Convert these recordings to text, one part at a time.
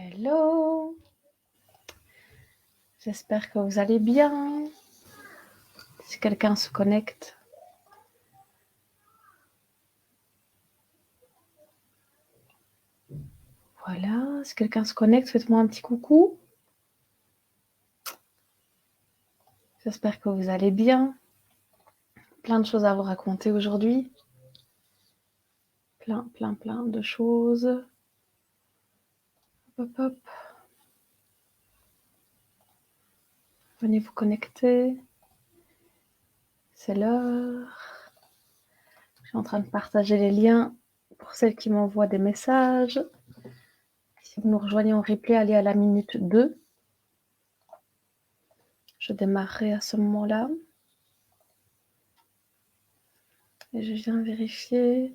Hello, j'espère que vous allez bien. Si quelqu'un se connecte. Voilà, si quelqu'un se connecte, faites-moi un petit coucou. J'espère que vous allez bien. Plein de choses à vous raconter aujourd'hui. Plein de choses. Hop, hop. Venez vous connecter. C'est l'heure. Je suis en train de partager les liens pour celles qui m'envoient des messages. Si vous nous rejoignez en replay, allez à la minute 2. Je démarrerai à ce moment-là. Et je viens vérifier.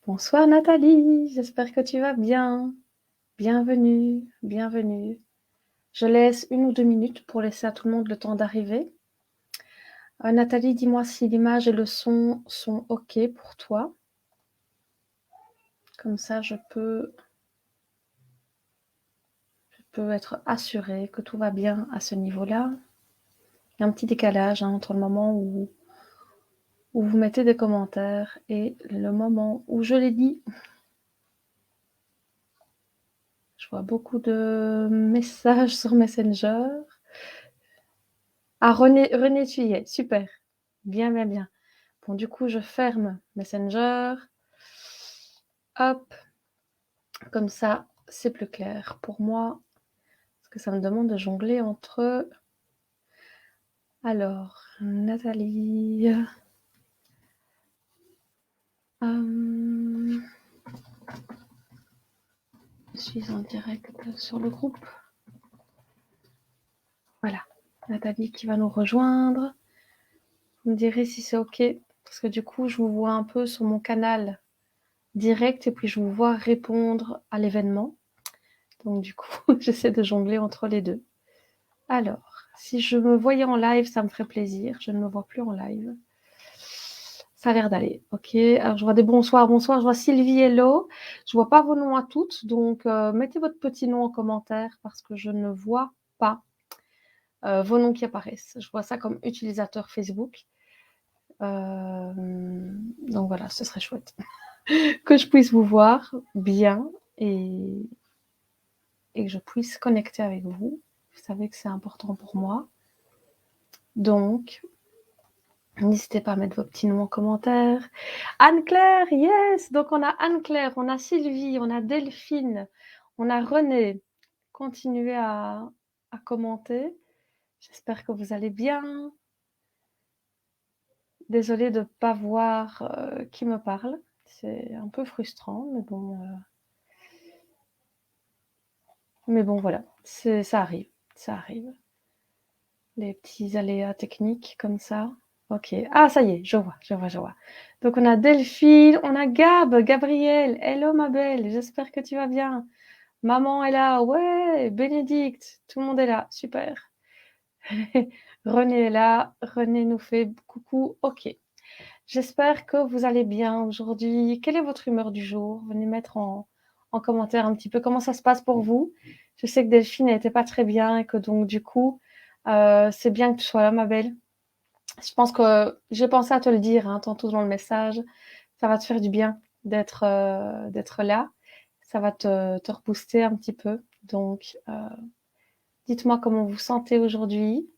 Bonsoir Nathalie, j'espère que tu vas bien. Bienvenue, bienvenue. Je laisse 1 ou 2 minutes pour laisser à tout le monde le temps d'arriver. Nathalie, dis-moi si l'image et le son sont OK pour toi. Comme ça, je peux être assurée que tout va bien à ce niveau-là. Il y a un petit décalage entre le moment où vous mettez des commentaires et le moment où je les dis. Je vois beaucoup de messages sur Messenger. Ah, René, tu y es. Super. Bien. Bon, du coup, je ferme Messenger. Hop. Comme ça, c'est plus clair pour moi. Parce que ça me demande de jongler entre... Alors, Nathalie... je suis en direct sur le groupe. Voilà. Nathalie qui va nous rejoindre. Vous me direz si c'est OK. Parce que du coup, je vous vois un peu sur mon canal direct et puis je vous vois répondre à l'événement. Donc du coup, j'essaie de jongler entre les deux. Alors, si je me voyais en live, ça me ferait plaisir. Je ne me vois plus en live. Ça a l'air d'aller. OK. Alors, je vois des bonsoirs. Je vois Sylvie, hello. Je vois pas vos noms à toutes. Donc, mettez votre petit nom en commentaire parce que je ne vois pas vos noms qui apparaissent. Je vois ça comme utilisateur Facebook. Donc voilà, ce serait chouette que je puisse vous voir bien et que je puisse connecter avec vous. Vous savez que c'est important pour moi. Donc, n'hésitez pas à mettre vos petits noms en commentaire. Anne-Claire, yes! Donc, on a Anne-Claire, on a Sylvie, on a Delphine, on a René. Continuez à commenter. J'espère que vous allez bien. Désolée de ne pas voir qui me parle. C'est un peu frustrant, mais bon. Mais bon, voilà. Ça arrive. Ça arrive. Les petits aléas techniques comme ça. OK. Ah, ça y est, je vois. Donc, on a Delphine, on a Gabrielle. Hello, ma belle, j'espère que tu vas bien. Maman est là, ouais, Bénédicte, tout le monde est là, super. René est là, René nous fait coucou, OK. J'espère que vous allez bien aujourd'hui. Quelle est votre humeur du jour? Venez mettre en commentaire un petit peu comment ça se passe pour vous. Je sais que Delphine n'était pas très bien et que donc, du coup, c'est bien que tu sois là, ma belle. Je pense que j'ai pensé à te le dire tantôt dans le message. Ça va te faire du bien d'être là. Ça va te rebooster un petit peu. Donc, dites-moi comment vous vous sentez aujourd'hui.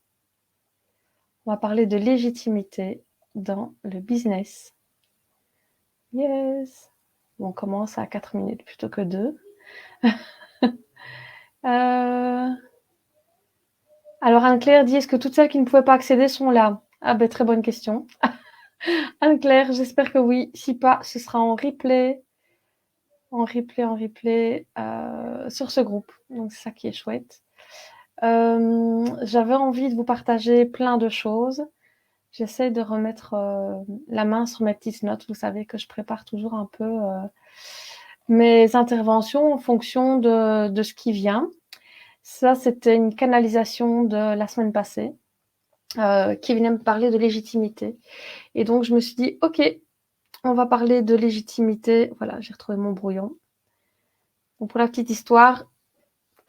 On va parler de légitimité dans le business. Yes. On commence à 4 minutes plutôt que 2. Alors, Anne-Claire dit, est-ce que toutes celles qui ne pouvaient pas accéder sont là? Ah ben, très bonne question. Anne-Claire, j'espère que oui. Si pas, ce sera en replay. Sur ce groupe. Donc, c'est ça qui est chouette. J'avais envie de vous partager plein de choses. J'essaie de remettre la main sur mes petites notes. Vous savez que je prépare toujours un peu mes interventions en fonction de ce qui vient. Ça, c'était une canalisation de la semaine passée qui venait me parler de légitimité. Et donc, je me suis dit, OK, on va parler de légitimité. Voilà, j'ai retrouvé mon brouillon. Donc, pour la petite histoire,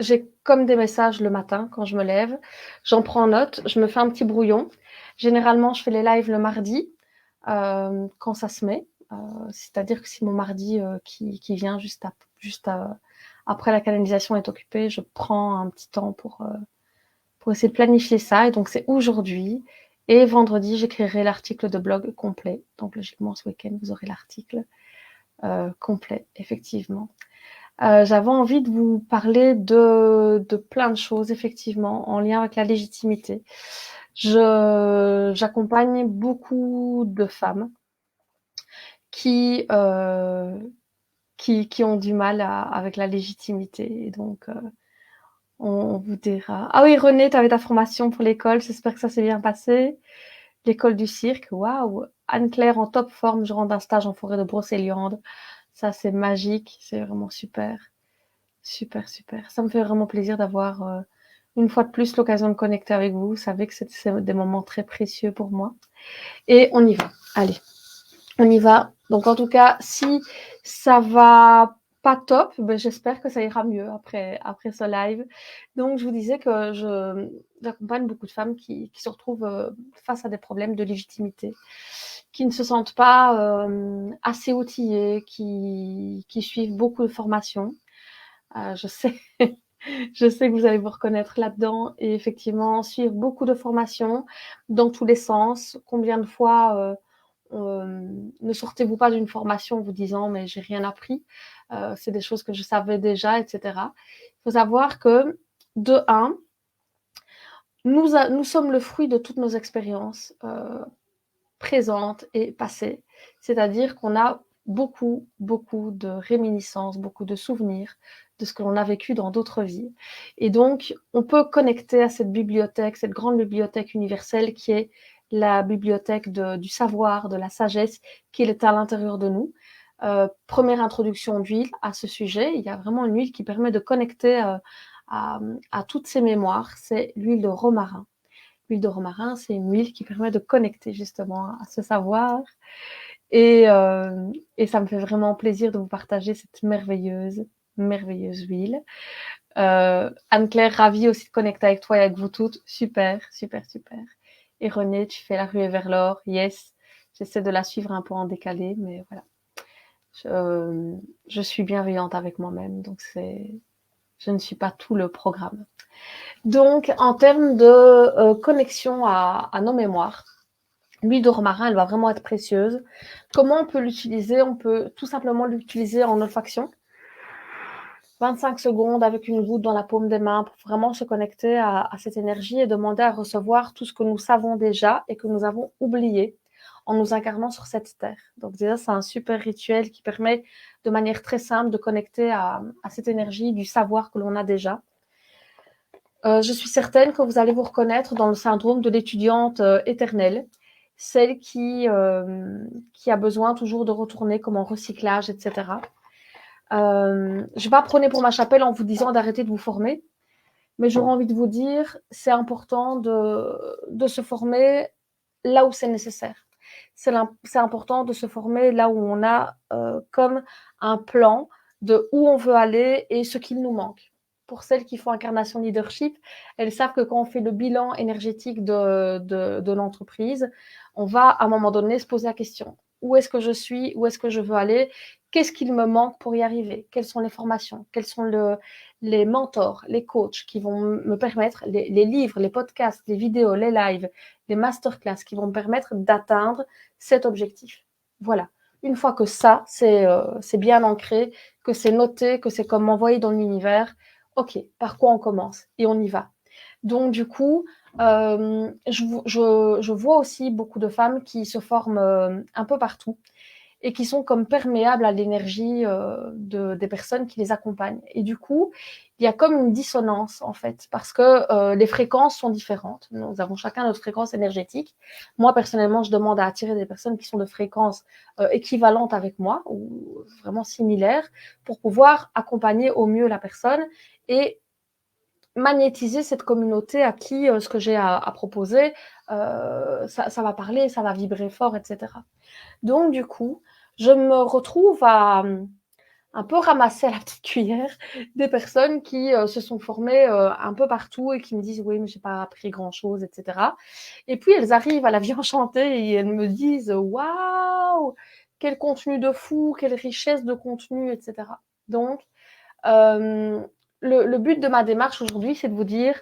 j'ai comme des messages le matin quand je me lève. J'en prends note, je me fais un petit brouillon. Généralement, je fais les lives le mardi, quand ça se met. C'est-à-dire que si mon mardi qui vient après la canalisation est occupé, je prends un petit temps pour essayer de planifier ça. Et donc, c'est aujourd'hui. Et vendredi, j'écrirai l'article de blog complet. Donc, logiquement, ce week-end, vous aurez l'article complet, effectivement. J'avais envie de vous parler de plein de choses, effectivement, en lien avec la légitimité. J'accompagne beaucoup de femmes qui ont du mal avec la légitimité. Et donc, on vous dira. Ah oui, René, tu avais ta formation pour l'école. J'espère que ça s'est bien passé. L'école du cirque, waouh. Anne-Claire en top forme. Je rentre d'un stage en forêt de Brocéliande. Ça, c'est magique. C'est vraiment super. Super, super. Ça me fait vraiment plaisir d'avoir une fois de plus l'occasion de connecter avec vous. Vous savez que c'est des moments très précieux pour moi. Et on y va. Allez, on y va. Donc en tout cas, si ça va pas top, ben, j'espère que ça ira mieux après ce live. Donc je vous disais que j'accompagne beaucoup de femmes qui se retrouvent face à des problèmes de légitimité, qui ne se sentent pas assez outillées, qui suivent beaucoup de formations. Je sais, je sais que vous allez vous reconnaître là-dedans et effectivement suivre beaucoup de formations dans tous les sens. Combien de fois ne sortez-vous pas d'une formation en vous disant mais j'ai rien appris, c'est des choses que je savais déjà, etc. Il faut savoir que de un, nous sommes le fruit de toutes nos expériences présentes et passées, c'est-à-dire qu'on a beaucoup de réminiscences, beaucoup de souvenirs de ce que l'on a vécu dans d'autres vies. Et donc, on peut connecter à cette bibliothèque, cette grande bibliothèque universelle qui est la bibliothèque du savoir, de la sagesse qui est à l'intérieur de nous. Première introduction d'huile à ce sujet, il y a vraiment une huile qui permet de connecter à toutes ces mémoires, c'est l'huile de romarin. L'huile de romarin, c'est une huile qui permet de connecter justement à ce savoir. Et ça me fait vraiment plaisir de vous partager cette merveilleuse huile. Anne-Claire, ravie aussi de connecter avec toi et avec vous toutes. Super, super, super. Et René, tu fais la ruée vers l'or. Yes. J'essaie de la suivre un peu en décalé, mais voilà. Je suis bienveillante avec moi-même, donc je ne suis pas tout le programme. Donc, en termes de connexion à nos mémoires, l'huile de romarin, elle va vraiment être précieuse. Comment on peut l'utiliser? On peut tout simplement l'utiliser en olfaction. 25 secondes avec une goutte dans la paume des mains pour vraiment se connecter à cette énergie et demander à recevoir tout ce que nous savons déjà et que nous avons oublié en nous incarnant sur cette terre. Donc déjà, c'est un super rituel qui permet de manière très simple de connecter à cette énergie du savoir que l'on a déjà. Je suis certaine que vous allez vous reconnaître dans le syndrome de l'étudiante éternelle, celle qui a besoin toujours de retourner comme en recyclage, etc. Je ne vais pas prôner pour ma chapelle en vous disant d'arrêter de vous former, mais j'aurais envie de vous dire, c'est important de se former là où c'est nécessaire. C'est important de se former là où on a comme un plan de où on veut aller et ce qu'il nous manque. Pour celles qui font incarnation leadership, elles savent que quand on fait le bilan énergétique de l'entreprise, on va à un moment donné se poser la question. Où est-ce que je suis? Où est-ce que je veux aller? Qu'est-ce qu'il me manque pour y arriver? Quelles sont les formations? Quels sont les mentors, les coachs qui vont me permettre, les livres, les podcasts, les vidéos, les lives, les masterclass qui vont me permettre d'atteindre cet objectif. Voilà. Une fois que ça, c'est bien ancré, que c'est noté, que c'est comme envoyé dans l'univers, ok, par quoi on commence? Et on y va. Donc, du coup, je vois aussi beaucoup de femmes qui se forment un peu partout et qui sont comme perméables à l'énergie des personnes qui les accompagnent. Et du coup, il y a comme une dissonance, en fait, parce que les fréquences sont différentes. Nous avons chacun notre fréquence énergétique. Moi, personnellement, je demande à attirer des personnes qui sont de fréquences équivalentes avec moi, ou vraiment similaires, pour pouvoir accompagner au mieux la personne et magnétiser cette communauté à qui ce que j'ai à proposer, ça va parler, ça va vibrer fort, etc. Donc, du coup, je me retrouve un peu ramasser à la petite cuillère des personnes qui se sont formées un peu partout et qui me disent oui mais j'ai pas appris grand chose, etc. Et puis elles arrivent à la vie enchantée et elles me disent waouh, quel contenu de fou, quelle richesse de contenu, etc. Donc le but de ma démarche aujourd'hui, c'est de vous dire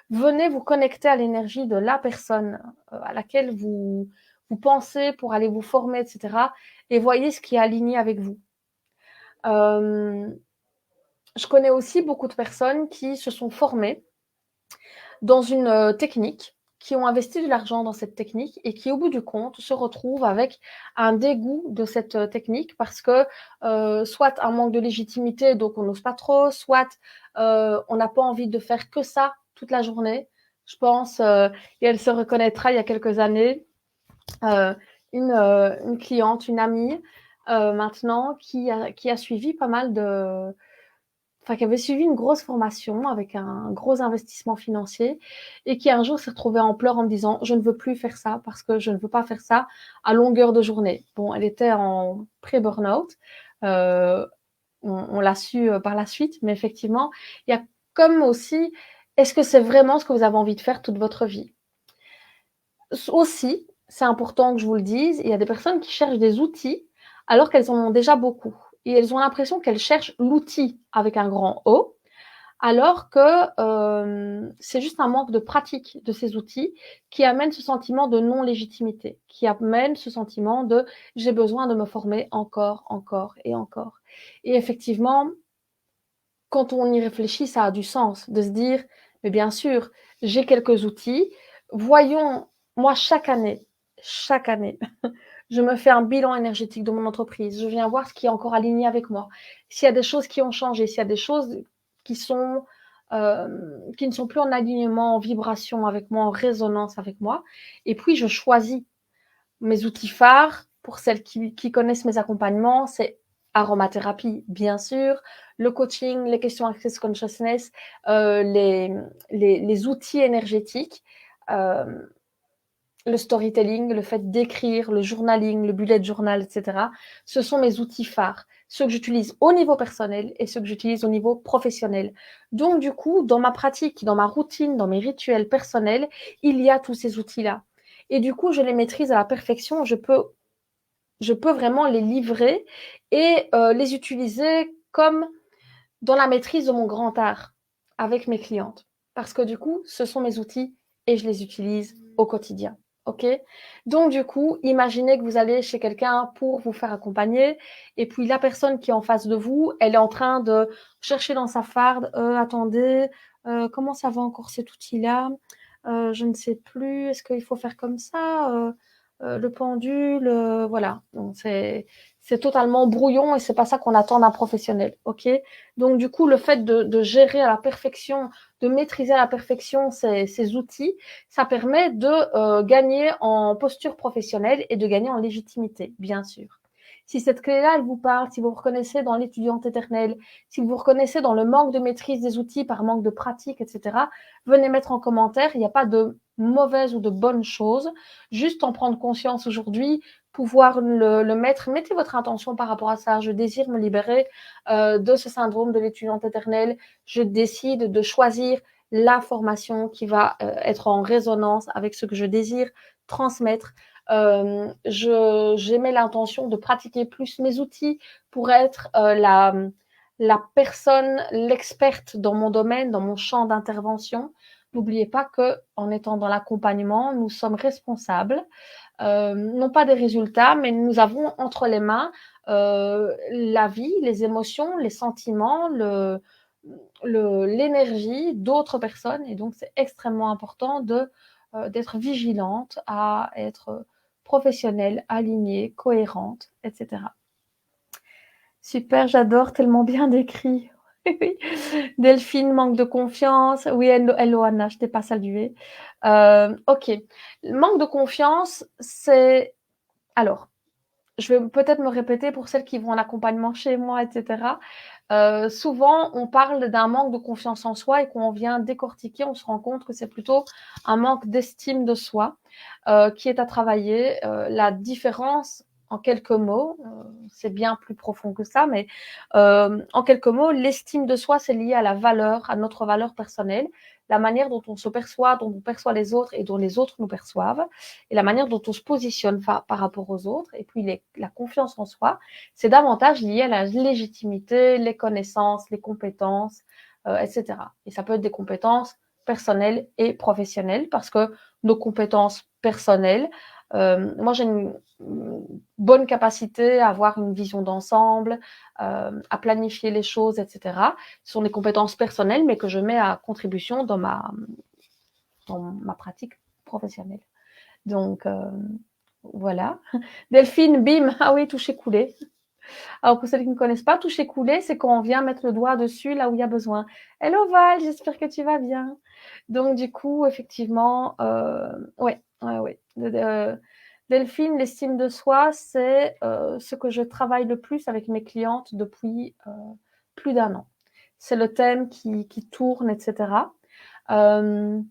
venez vous connecter à l'énergie de la personne à laquelle vous pensez pour aller vous former, etc. Et voyez ce qui est aligné avec vous. Je connais aussi beaucoup de personnes qui se sont formées dans une technique, qui ont investi de l'argent dans cette technique et qui, au bout du compte, se retrouvent avec un dégoût de cette technique parce que soit un manque de légitimité, donc on n'ose pas trop, soit on n'a pas envie de faire que ça toute la journée. Je pense, et elle se reconnaîtra il y a quelques années, euh, une cliente, une amie, maintenant, qui a suivi pas mal de, enfin, qui avait suivi une grosse formation avec un gros investissement financier et qui un jour s'est retrouvée en pleurs en me disant je ne veux plus faire ça parce que je ne veux pas faire ça à longueur de journée. Bon, elle était en pré-burnout, euh, on l'a su par la suite, mais effectivement, il y a comme aussi, est-ce que c'est vraiment ce que vous avez envie de faire toute votre vie? Aussi, c'est important que je vous le dise, il y a des personnes qui cherchent des outils alors qu'elles en ont déjà beaucoup. Et elles ont l'impression qu'elles cherchent l'outil avec un grand O, alors que c'est juste un manque de pratique de ces outils qui amène ce sentiment de non-légitimité, qui amène ce sentiment de j'ai besoin de me former encore, encore et encore. Et effectivement, quand on y réfléchit, ça a du sens de se dire, mais bien sûr, j'ai quelques outils, voyons, moi chaque année, je me fais un bilan énergétique de mon entreprise, je viens voir ce qui est encore aligné avec moi, s'il y a des choses qui ont changé, s'il y a des choses qui sont qui ne sont plus en alignement, en vibration avec moi, en résonance avec moi, et puis je choisis mes outils phares, pour celles qui connaissent mes accompagnements, c'est aromathérapie, bien sûr, le coaching, les questions Access Consciousness, les outils énergétiques, euh, le storytelling, le fait d'écrire, le journaling, le bullet journal, etc. Ce sont mes outils phares, ceux que j'utilise au niveau personnel et ceux que j'utilise au niveau professionnel. Donc, du coup, dans ma pratique, dans ma routine, dans mes rituels personnels, il y a tous ces outils-là. Et du coup, je les maîtrise à la perfection. Je peux vraiment les livrer et les utiliser comme dans la maîtrise de mon grand art avec mes clientes. Parce que du coup, ce sont mes outils et je les utilise au quotidien. OK? Donc, du coup, imaginez que vous allez chez quelqu'un pour vous faire accompagner et puis la personne qui est en face de vous, elle est en train de chercher dans sa farde, attendez, comment ça va encore cet outil-là? Je ne sais plus, est-ce qu'il faut faire comme ça? Le pendule, voilà. Donc, c'est totalement brouillon et c'est pas ça qu'on attend d'un professionnel. OK? Donc, du coup, le fait de gérer à la perfection, de maîtriser à la perfection ces outils, ça permet de gagner en posture professionnelle et de gagner en légitimité, bien sûr. Si cette clé-là, elle vous parle, si vous vous reconnaissez dans l'étudiante éternelle, si vous vous reconnaissez dans le manque de maîtrise des outils par manque de pratique, etc., venez mettre en commentaire. Il n'y a pas de mauvaise ou de bonne chose. Juste en prendre conscience aujourd'hui, pouvoir le mettre. Mettez votre intention par rapport à ça. Je désire me libérer de ce syndrome de l'étudiante éternelle. Je décide de choisir la formation qui va être en résonance avec ce que je désire transmettre. J'émets l'intention de pratiquer plus mes outils pour être la personne, l'experte dans mon domaine, dans mon champ d'intervention. N'oubliez pas que en étant dans l'accompagnement, nous sommes responsables, non pas des résultats, mais nous avons entre les mains la vie, les émotions, les sentiments, l'énergie d'autres personnes. Et donc, c'est extrêmement important d'être vigilante, à être professionnelle, alignée, cohérente, etc. Super, j'adore, tellement bien décrit. Delphine, manque de confiance. Oui, hello Anna, je t'ai pas salué. Ok, manque de confiance, c'est... Alors, je vais peut-être me répéter pour celles qui vont en accompagnement chez moi, etc. Souvent, on parle d'un manque de confiance en soi et quand on vient décortiquer, on se rend compte que c'est plutôt un manque d'estime de soi qui est à travailler. La différence en quelques mots, c'est bien plus profond que ça, mais en quelques mots, l'estime de soi, c'est lié à la valeur, à notre valeur personnelle, la manière dont on se perçoit, dont on perçoit les autres et dont les autres nous perçoivent, et la manière dont on se positionne par rapport aux autres. Et puis la confiance en soi, c'est davantage lié à la légitimité, les connaissances, les compétences, etc. Et ça peut être des compétences personnelles et professionnelles, parce que nos compétences personnelles, moi j'ai une bonne capacité à avoir une vision d'ensemble, à planifier les choses, etc. Ce sont des compétences personnelles, mais que je mets à contribution dans ma pratique professionnelle. Donc, voilà. Delphine, bim, ah oui, toucher coulé. Alors, pour celles qui ne connaissent pas, toucher coulé, c'est quand on vient mettre le doigt dessus là où il y a besoin. Hello Val, j'espère que tu vas bien. Donc, du coup, effectivement, ouais. Delphine, l'estime de soi, c'est ce que je travaille le plus avec mes clientes depuis plus d'1 an. C'est le thème qui tourne, etc. Je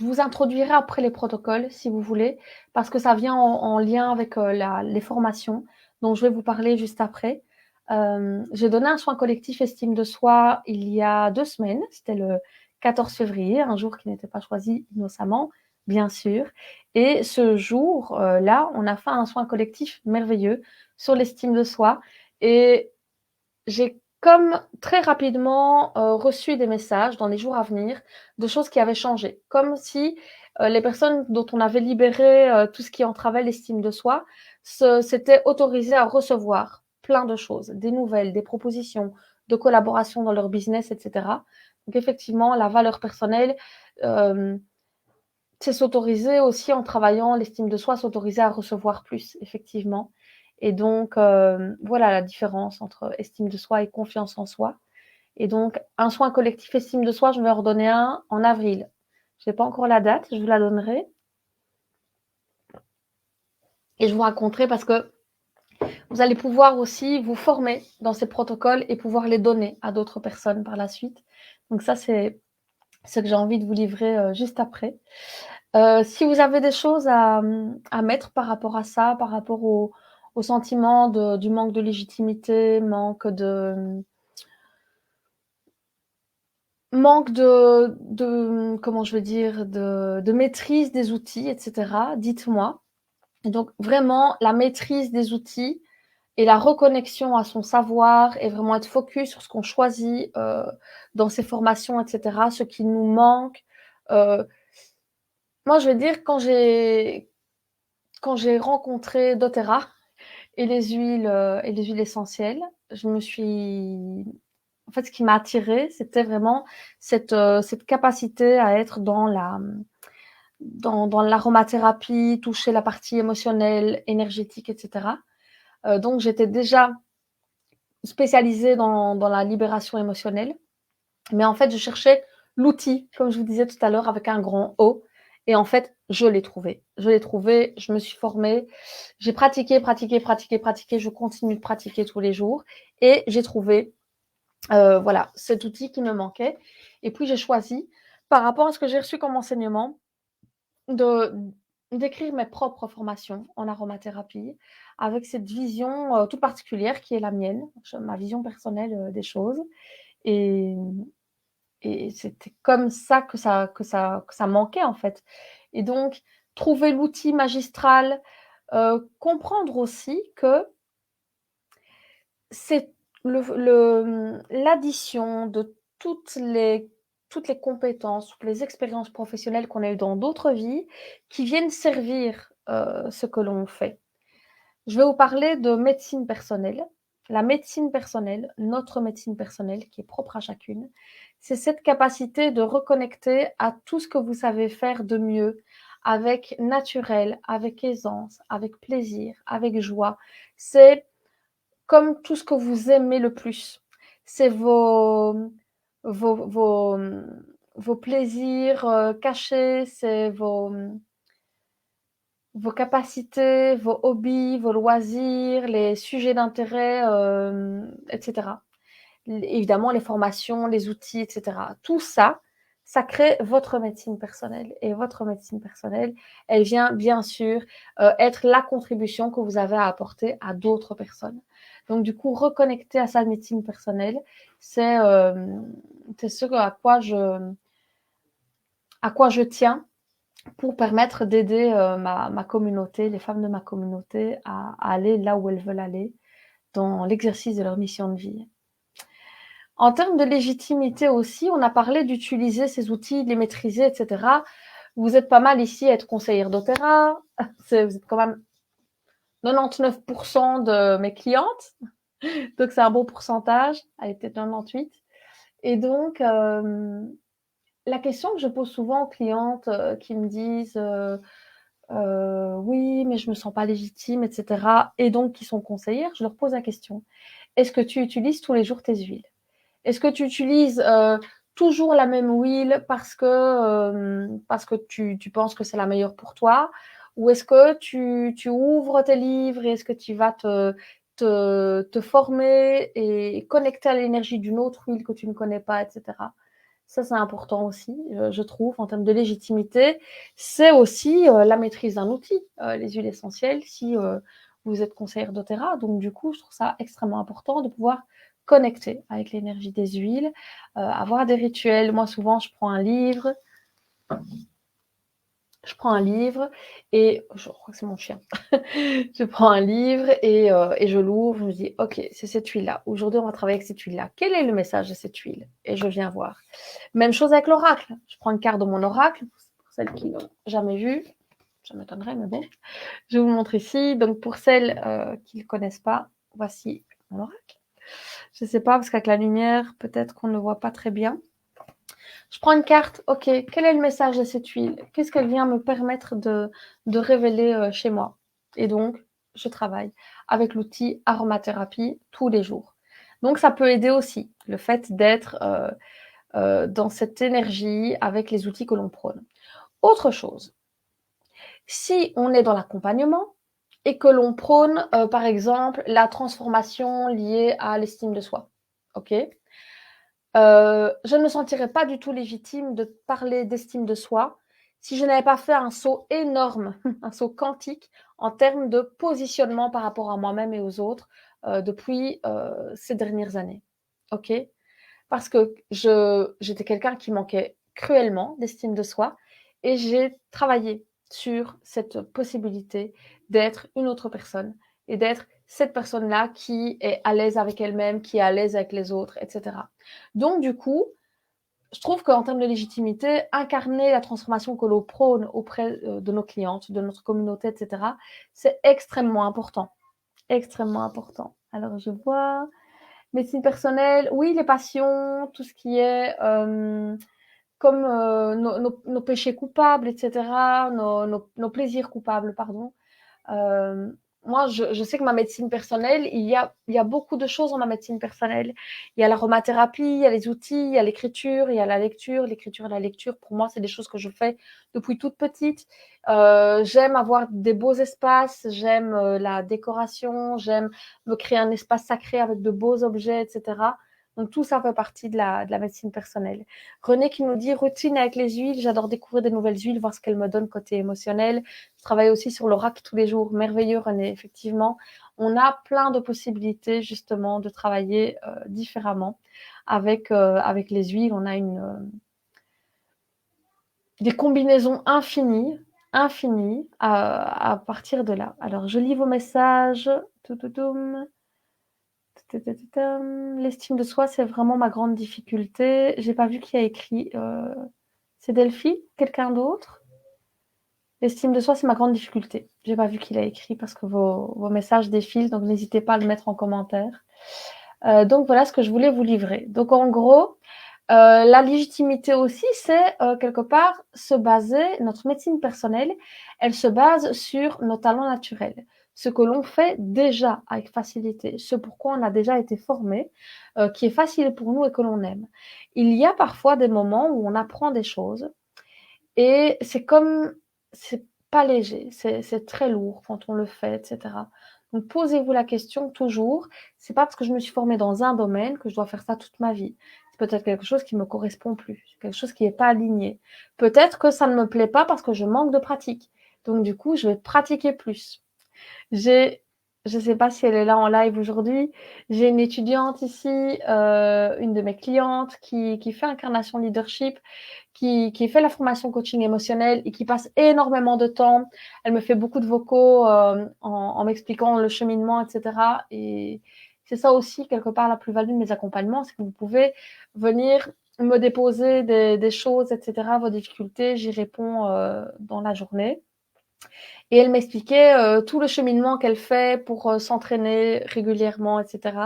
vous introduirai après les protocoles, si vous voulez, parce que ça vient en lien avec les formations dont je vais vous parler juste après. J'ai donné un soin collectif estime de soi il y a 2 semaines. C'était le 14 février, un jour qui n'était pas choisi innocemment, bien sûr. Et ce jour-là, on a fait un soin collectif merveilleux sur l'estime de soi. Et j'ai comme très rapidement reçu des messages dans les jours à venir de choses qui avaient changé. Comme si les personnes dont on avait libéré tout ce qui entravait l'estime de soi s'étaient autorisées à recevoir plein de choses, des nouvelles, des propositions de collaboration dans leur business, etc. Donc effectivement, la valeur personnelle, euh, c'est s'autoriser aussi en travaillant l'estime de soi, s'autoriser à recevoir plus, effectivement. Et donc, voilà la différence entre estime de soi et confiance en soi. Et donc, un soin collectif estime de soi, je vais en redonner un en avril. Je n'ai pas encore la date, je vous la donnerai. Et je vous raconterai parce que vous allez pouvoir aussi vous former dans ces protocoles et pouvoir les donner à d'autres personnes par la suite. Donc ça, c'est ce que j'ai envie de vous livrer juste après. Si vous avez des choses à mettre par rapport à ça, par rapport au sentiment du manque de légitimité, manque de comment je veux dire, de maîtrise des outils, etc., dites-moi. Et donc vraiment la maîtrise des outils et la reconnexion à son savoir et vraiment être focus sur ce qu'on choisit dans ces formations, etc., ce qui nous manque. Moi, je veux dire, quand j'ai rencontré doTERRA et les huiles essentielles, je me suis en fait, ce qui m'a attirée, c'était vraiment cette capacité à être dans l'aromathérapie, toucher la partie émotionnelle, énergétique, etc. Donc, j'étais déjà spécialisée dans la libération émotionnelle. Mais en fait, je cherchais l'outil, comme je vous disais tout à l'heure, avec un grand O. Et en fait, je l'ai trouvé. Je me suis formée. J'ai pratiqué. Je continue de pratiquer tous les jours. Et j'ai trouvé, voilà, cet outil qui me manquait. Et puis, j'ai choisi, par rapport à ce que j'ai reçu comme enseignement, d'écrire mes propres formations en aromathérapie avec cette vision toute particulière qui est la mienne, ma vision personnelle des choses. Et c'était comme ça que ça manquait, en fait. Et donc, trouver l'outil magistral, comprendre aussi que c'est l'addition de toutes les compétences, toutes les expériences professionnelles qu'on a eues dans d'autres vies qui viennent servir ce que l'on fait. Je vais vous parler de médecine personnelle. La médecine personnelle, notre médecine personnelle qui est propre à chacune, c'est cette capacité de reconnecter à tout ce que vous savez faire de mieux, avec naturel, avec aisance, avec plaisir, avec joie. C'est comme tout ce que vous aimez le plus. C'est vos, vos, vos plaisirs cachés, c'est vos capacités, vos hobbies, vos loisirs, les sujets d'intérêt, etc. Évidemment, les formations, les outils, etc. Tout ça, ça crée votre médecine personnelle. Et votre médecine personnelle, elle vient bien sûr être la contribution que vous avez à apporter à d'autres personnes. Donc du coup, reconnecter à sa médecine personnelle, c'est ce à quoi je tiens pour permettre d'aider ma communauté, les femmes de ma communauté, à aller là où elles veulent aller dans l'exercice de leur mission de vie. En termes de légitimité aussi, on a parlé d'utiliser ces outils, de les maîtriser, etc. Vous êtes pas mal ici à être conseillère d'Otera. Vous êtes quand même 99% de mes clientes. Donc, c'est un bon pourcentage. Elle est peut-être 98. Et donc, la question que je pose souvent aux clientes qui me disent oui, mais je me sens pas légitime, etc. Et donc, qui sont conseillères, je leur pose la question. Est-ce que tu utilises tous les jours tes huiles? Est-ce que tu utilises toujours la même huile parce que tu penses que c'est la meilleure pour toi? Ou est-ce que tu ouvres tes livres et est-ce que tu vas te former et connecter à l'énergie d'une autre huile que tu ne connais pas, etc. Ça, c'est important aussi, je trouve, en termes de légitimité. C'est aussi la maîtrise d'un outil, les huiles essentielles, si vous êtes conseillère d'Otera. Donc, du coup, je trouve ça extrêmement important de pouvoir connecter avec l'énergie des huiles, avoir des rituels. Moi, souvent, je prends un livre et je crois que c'est mon chien. Je prends un livre et je l'ouvre. Je me dis, OK, c'est cette huile-là. Aujourd'hui, on va travailler avec cette huile-là. Quel est le message de cette huile? Et je viens voir. Même chose avec l'oracle. Je prends une carte de mon oracle, pour celles qui l'ont jamais vu. Ça m'étonnerait, mais bon. Je vous le montre ici. Donc, pour celles qui ne le connaissent pas, voici mon oracle. Je ne sais pas, parce qu'avec la lumière, peut-être qu'on ne le voit pas très bien. Je prends une carte, ok, quel est le message de cette huile? Qu'est-ce qu'elle vient me permettre de révéler chez moi? Et donc, je travaille avec l'outil aromathérapie tous les jours. Donc, ça peut aider aussi, le fait d'être dans cette énergie avec les outils que l'on prône. Autre chose, si on est dans l'accompagnement et que l'on prône, par exemple, la transformation liée à l'estime de soi, ok? Je ne me sentirais pas du tout légitime de parler d'estime de soi si je n'avais pas fait un saut énorme, un saut quantique en termes de positionnement par rapport à moi-même et aux autres depuis ces dernières années. Ok? Parce que j'étais quelqu'un qui manquait cruellement d'estime de soi et j'ai travaillé sur cette possibilité d'être une autre personne et d'être cette personne-là qui est à l'aise avec elle-même, qui est à l'aise avec les autres, etc. Donc, du coup, je trouve qu'en termes de légitimité, incarner la transformation que l'on prône auprès de nos clientes, de notre communauté, etc., c'est extrêmement important. Extrêmement important. Alors, je vois médecine personnelle, oui, les passions, tout ce qui est comme nos péchés coupables, etc., nos plaisirs coupables, pardon. Euh, Moi, je sais que ma médecine personnelle, il y a beaucoup de choses dans ma médecine personnelle. Il y a l'aromathérapie, il y a les outils, il y a l'écriture, il y a la lecture. L'écriture et la lecture, pour moi, c'est des choses que je fais depuis toute petite. J'aime avoir des beaux espaces, j'aime la décoration, j'aime me créer un espace sacré avec de beaux objets, etc. Donc tout ça fait partie de la médecine personnelle. René qui nous dit routine avec les huiles, j'adore découvrir des nouvelles huiles, voir ce qu'elles me donnent côté émotionnel. Je travaille aussi sur l'oracle tous les jours. Merveilleux, René, effectivement. On a plein de possibilités, justement, de travailler différemment avec les huiles. On a des combinaisons infinies à partir de là. Alors, je lis vos messages. L'estime de soi, c'est vraiment ma grande difficulté. J'ai pas vu qui a écrit. C'est Delphi? Quelqu'un d'autre? L'estime de soi, c'est ma grande difficulté. J'ai pas vu qui l'a écrit parce que vos messages défilent, donc n'hésitez pas à le mettre en commentaire. Donc voilà ce que je voulais vous livrer. Donc en gros, la légitimité aussi, c'est quelque part se baser, notre médecine personnelle, elle se base sur nos talents naturels. Ce que l'on fait déjà avec facilité, ce pourquoi on a déjà été formé, qui est facile pour nous et que l'on aime. Il y a parfois des moments où on apprend des choses et c'est pas léger, c'est très lourd quand on le fait, etc. Donc posez-vous la question toujours. C'est pas parce que je me suis formée dans un domaine que je dois faire ça toute ma vie. C'est peut-être quelque chose qui me correspond plus, quelque chose qui n'est pas aligné. Peut-être que ça ne me plaît pas parce que je manque de pratique. Donc du coup, je vais pratiquer plus. Je ne sais pas si elle est là en live aujourd'hui, j'ai une étudiante ici, une de mes clientes qui fait Incarnation Leadership, qui fait la formation coaching émotionnel et qui passe énormément de temps. Elle me fait beaucoup de vocaux en m'expliquant le cheminement, etc. Et c'est ça aussi, quelque part, la plus-value de mes accompagnements, c'est que vous pouvez venir me déposer des choses, etc., vos difficultés, j'y réponds dans la journée. Et elle m'expliquait tout le cheminement qu'elle fait pour s'entraîner régulièrement, etc.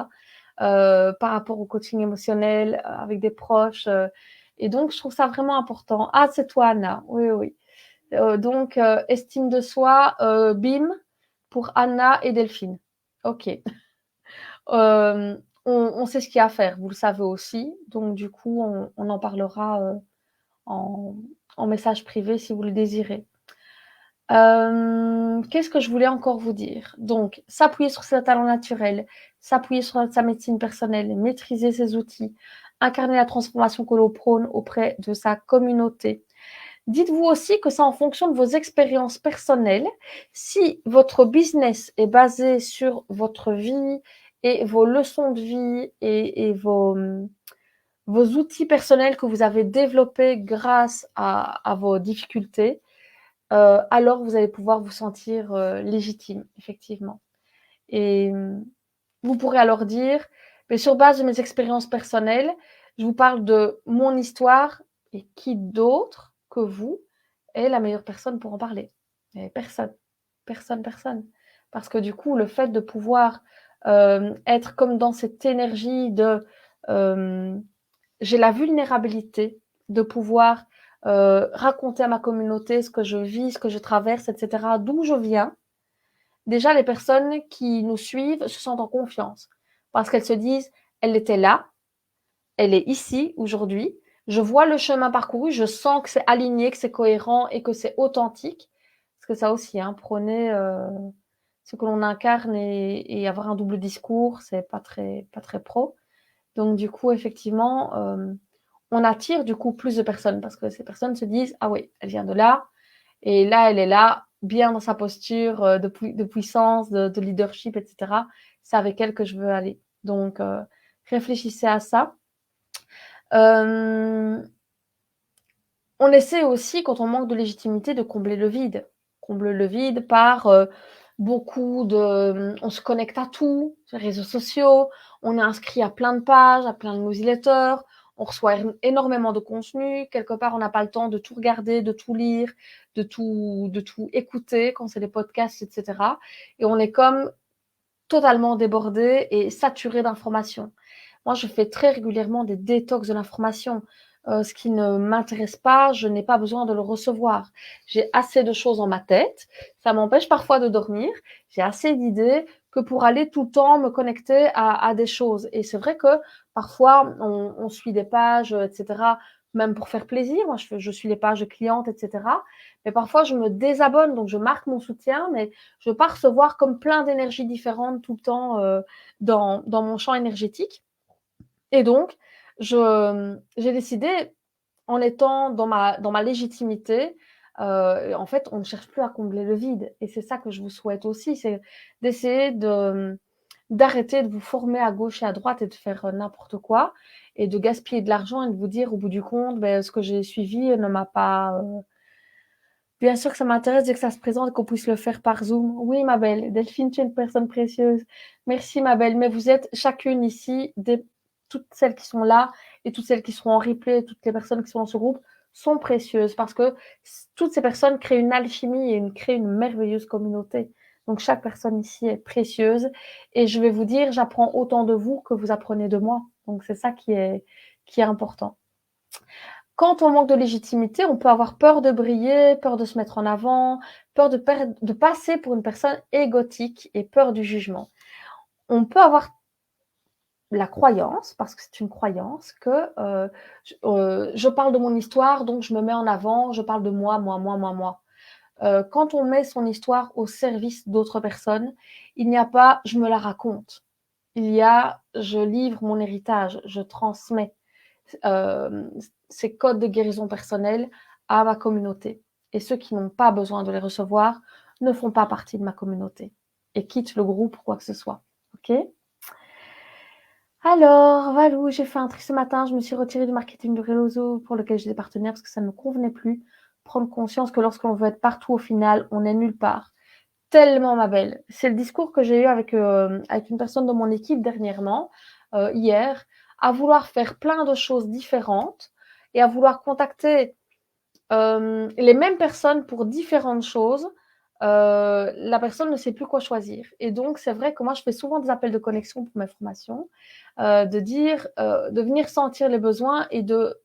Par rapport au coaching émotionnel avec des proches. Et donc, je trouve ça vraiment important. Ah, c'est toi, Anna. Oui, oui. Donc, estime de soi, BIM pour Anna et Delphine. OK. On sait ce qu'il y a à faire, vous le savez aussi. Donc, du coup, on en parlera en, en message privé si vous le désirez. Qu'est-ce que je voulais encore vous dire? Donc, s'appuyer sur ses talents naturels, s'appuyer sur sa médecine personnelle, maîtriser ses outils, incarner la transformation que l'on prône auprès de sa communauté. Dites-vous aussi que c'est en fonction de vos expériences personnelles. Si votre business est basé sur votre vie et vos leçons de vie et vos outils personnels que vous avez développés grâce à vos difficultés, alors vous allez pouvoir vous sentir légitime, effectivement. Et vous pourrez alors dire, mais sur base de mes expériences personnelles, je vous parle de mon histoire et qui d'autre que vous est la meilleure personne pour en parler? Et personne, personne, personne. Parce que du coup, le fait de pouvoir être comme dans cette énergie de j'ai la vulnérabilité de pouvoir raconter à ma communauté ce que je vis, ce que je traverse, etc., d'où je viens. Déjà, les personnes qui nous suivent se sentent en confiance parce qu'elles se disent, elle était là, elle est ici aujourd'hui, je vois le chemin parcouru, je sens que c'est aligné, que c'est cohérent et que c'est authentique. Parce que ça aussi, hein, prôner ce que l'on incarne et avoir un double discours, c'est pas très pro. Donc du coup, effectivement, on attire du coup plus de personnes parce que ces personnes se disent, ah oui, elle vient de là, et là, elle est là, bien dans sa posture de puissance, de leadership, etc. C'est avec elle que je veux aller. Donc, réfléchissez à ça. On essaie aussi, quand on manque de légitimité, de combler le vide. Combler le vide par beaucoup de... On se connecte à tout, sur les réseaux sociaux, on est inscrit à plein de pages, à plein de newsletters, on reçoit énormément de contenu. Quelque part, on n'a pas le temps de tout regarder, de tout lire, de tout écouter quand c'est des podcasts, etc. Et on est comme totalement débordé et saturé d'informations. Moi, je fais très régulièrement des détox de l'information. Ce qui ne m'intéresse pas, je n'ai pas besoin de le recevoir. J'ai assez de choses en ma tête. Ça m'empêche parfois de dormir. J'ai assez d'idées que pour aller tout le temps me connecter à des choses. Et c'est vrai que parfois, on suit des pages, etc., même pour faire plaisir. Moi, je suis les pages de clientes, etc. Mais parfois, je me désabonne, donc je marque mon soutien, mais je ne veux pas recevoir comme plein d'énergies différentes tout le temps dans mon champ énergétique. Et donc, j'ai décidé, en étant dans ma légitimité, en fait, on ne cherche plus à combler le vide. Et c'est ça que je vous souhaite aussi, c'est d'essayer d'arrêter de vous former à gauche et à droite et de faire n'importe quoi et de gaspiller de l'argent et de vous dire au bout du compte, ben, ce que j'ai suivi ne m'a pas... Bien sûr que ça m'intéresse dès que ça se présente et qu'on puisse le faire par Zoom. Oui, ma belle. Delphine, tu es une personne précieuse. Merci, ma belle. Mais vous êtes chacune ici, toutes celles qui sont là et toutes celles qui seront en replay, toutes les personnes qui sont dans ce groupe sont précieuses parce que toutes ces personnes créent une alchimie et créent une merveilleuse communauté. Donc, chaque personne ici est précieuse. Et je vais vous dire, j'apprends autant de vous que vous apprenez de moi. Donc, c'est ça qui est important. Quand on manque de légitimité, on peut avoir peur de briller, peur de se mettre en avant, peur de passer pour une personne égotique et peur du jugement. On peut avoir la croyance, parce que c'est une croyance, que je parle de mon histoire, donc je me mets en avant, je parle de moi, moi, moi, moi, moi. Quand on met son histoire au service d'autres personnes, il n'y a pas je me la raconte. Il y a je livre mon héritage, je transmets ces codes de guérison personnelle à ma communauté. Et ceux qui n'ont pas besoin de les recevoir ne font pas partie de ma communauté et quittent le groupe ou quoi que ce soit. Ok? Alors, Valou, j'ai fait un tri ce matin. Je me suis retirée du marketing de réseau pour lequel j'ai des partenaires parce que ça ne me convenait plus. Prendre conscience que lorsqu'on veut être partout, au final, on n'est nulle part. Tellement, ma belle. C'est le discours que j'ai eu avec une personne de mon équipe dernièrement, hier, à vouloir faire plein de choses différentes et à vouloir contacter les mêmes personnes pour différentes choses. La personne ne sait plus quoi choisir. Et donc, c'est vrai que moi, je fais souvent des appels de connexion pour mes formations, de venir sentir les besoins et de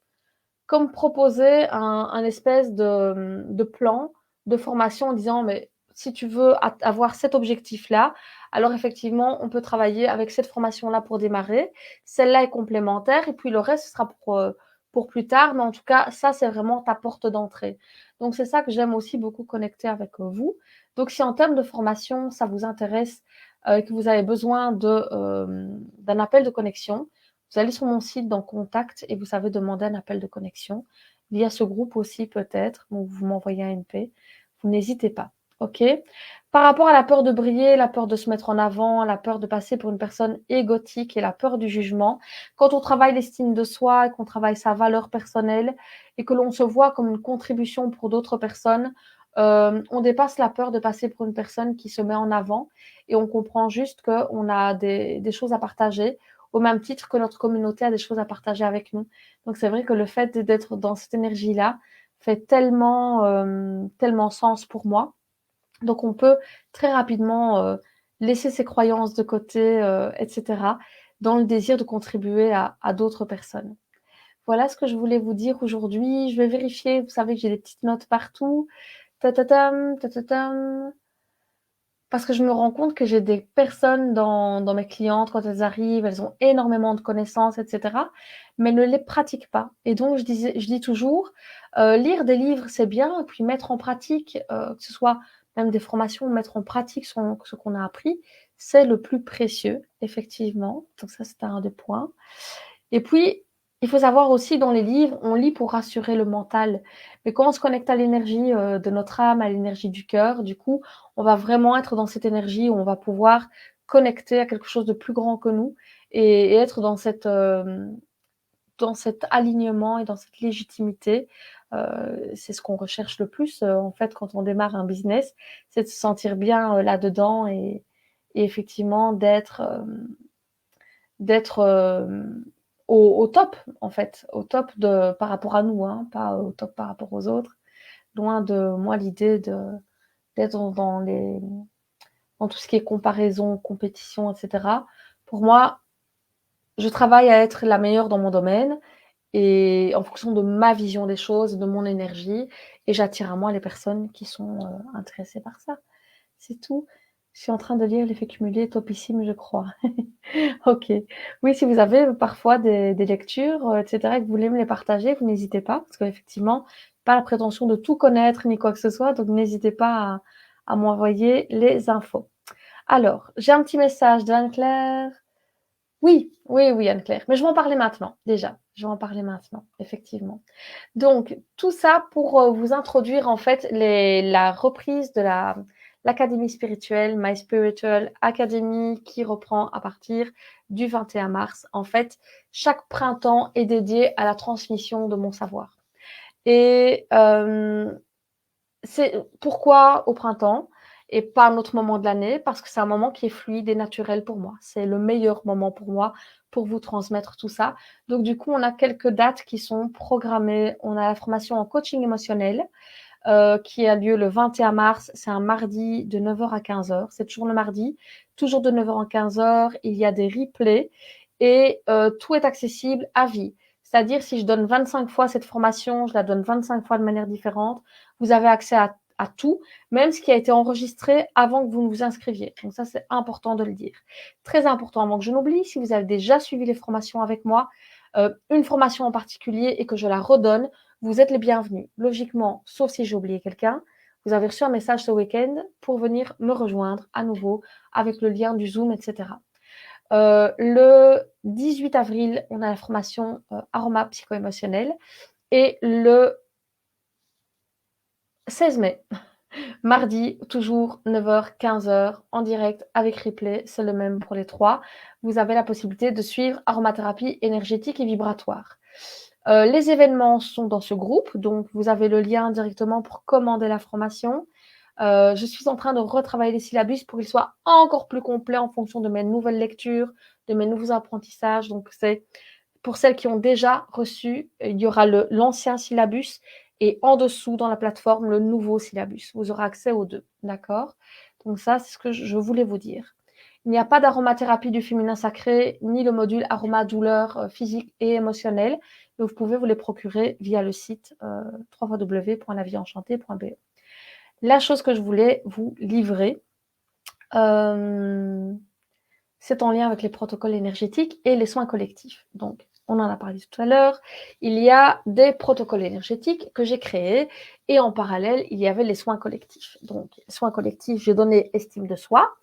comme proposer un espèce de plan de formation en disant, mais si tu veux avoir cet objectif-là, alors effectivement, on peut travailler avec cette formation-là pour démarrer. Celle-là est complémentaire et puis le reste ce sera pour plus tard. Mais en tout cas, ça, c'est vraiment ta porte d'entrée. Donc, c'est ça que j'aime aussi beaucoup connecter avec vous. Donc, si en termes de formation, ça vous intéresse, que vous avez besoin d'un appel de connexion, vous allez sur mon site dans Contact et vous savez demander un appel de connexion. Via ce groupe aussi peut-être, où vous m'envoyez un MP. Vous n'hésitez pas. OK? Par rapport à la peur de briller, la peur de se mettre en avant, la peur de passer pour une personne égotique et la peur du jugement, quand on travaille l'estime de soi et qu'on travaille sa valeur personnelle et que l'on se voit comme une contribution pour d'autres personnes, on dépasse la peur de passer pour une personne qui se met en avant et on comprend juste qu'on a des choses à partager au même titre que notre communauté a des choses à partager avec nous. Donc c'est vrai que le fait d'être dans cette énergie-là fait tellement sens pour moi. Donc on peut très rapidement laisser ses croyances de côté, etc., dans le désir de contribuer à d'autres personnes. Voilà ce que je voulais vous dire aujourd'hui. Je vais vérifier, vous savez que j'ai des petites notes partout. Ta-ta-tam, ta-ta-tam. Parce que je me rends compte que j'ai des personnes dans mes clientes, quand elles arrivent, elles ont énormément de connaissances, etc., mais ne les pratiquent pas. Et donc, je dis toujours, lire des livres, c'est bien, et puis mettre en pratique, que ce soit même des formations, mettre en pratique ce qu'on a appris, c'est le plus précieux, effectivement. Donc ça, c'est un des points. Et puis, il faut savoir aussi dans les livres, on lit pour rassurer le mental. Mais quand on se connecte à l'énergie de notre âme, à l'énergie du cœur, du coup, on va vraiment être dans cette énergie où on va pouvoir connecter à quelque chose de plus grand que nous et être dans cet alignement et dans cette légitimité. C'est ce qu'on recherche le plus, en fait, quand on démarre un business, c'est de se sentir bien là-dedans et effectivement d'être au top, en fait, au top par rapport à nous, hein, pas au top par rapport aux autres. Loin de moi l'idée d'être dans tout ce qui est comparaison, compétition, etc. Pour moi, je travaille à être la meilleure dans mon domaine et en fonction de ma vision des choses, de mon énergie, et j'attire à moi les personnes qui sont intéressées par ça. C'est tout. Je suis en train de lire l'effet cumulé, topissime, je crois. OK. Oui, si vous avez parfois des lectures, etc., et que vous voulez me les partager, vous n'hésitez pas, parce qu'effectivement, pas la prétention de tout connaître ni quoi que ce soit, donc n'hésitez pas à m'envoyer les infos. Alors, j'ai un petit message d'Anne-Claire. Oui, oui, oui, Anne-Claire, mais je vais en parler maintenant, déjà. Je vais en parler maintenant, effectivement. Donc, tout ça pour vous introduire en fait la reprise de l'académie spirituelle, My Spiritual Academy, qui reprend à partir du 21 mars. En fait, chaque printemps est dédié à la transmission de mon savoir. Et c'est pourquoi au printemps et pas un autre moment de l'année, parce que c'est un moment qui est fluide et naturel pour moi. C'est le meilleur moment pour moi pour vous transmettre tout ça. Donc du coup, on a quelques dates qui sont programmées. On a la formation en coaching émotionnel qui a lieu le 21 mars. C'est un mardi de 9h à 15h. C'est toujours le mardi, toujours de 9h à 15h. Il y a des replays et tout est accessible à vie. C'est-à-dire, si je donne 25 fois cette formation, je la donne 25 fois de manière différente. Vous avez accès à tout, même ce qui a été enregistré avant que vous ne vous inscriviez. Donc ça, c'est important de le dire. Très important, avant que je n'oublie, si vous avez déjà suivi les formations avec moi, une formation en particulier et que je la redonne, vous êtes les bienvenus. Logiquement, sauf si j'ai oublié quelqu'un, vous avez reçu un message ce week-end pour venir me rejoindre à nouveau avec le lien du Zoom, etc. Le 18 avril, on a la formation aroma psycho-émotionnel et le 16 mai, mardi, toujours 9h, 15h, en direct avec replay, c'est le même pour les trois. Vous avez la possibilité de suivre aromathérapie énergétique et vibratoire. Les événements sont dans ce groupe, donc vous avez le lien directement pour commander la formation. Je suis en train de retravailler les syllabus pour qu'ils soient encore plus complets en fonction de mes nouvelles lectures, de mes nouveaux apprentissages. Donc, c'est pour celles qui ont déjà reçu, il y aura l'ancien syllabus et en dessous dans la plateforme, le nouveau syllabus. Vous aurez accès aux deux, d'accord? Donc ça, c'est ce que je voulais vous dire. Il n'y a pas d'aromathérapie du féminin sacré, ni le module aroma douleur physique et émotionnelle. Mais vous pouvez vous les procurer via le site www.lavienchanté.be. La chose que je voulais vous livrer, c'est en lien avec les protocoles énergétiques et les soins collectifs. Donc, on en a parlé tout à l'heure. Il y a des protocoles énergétiques que j'ai créés et en parallèle, il y avait les soins collectifs. Donc, soins collectifs, j'ai donné estime de soi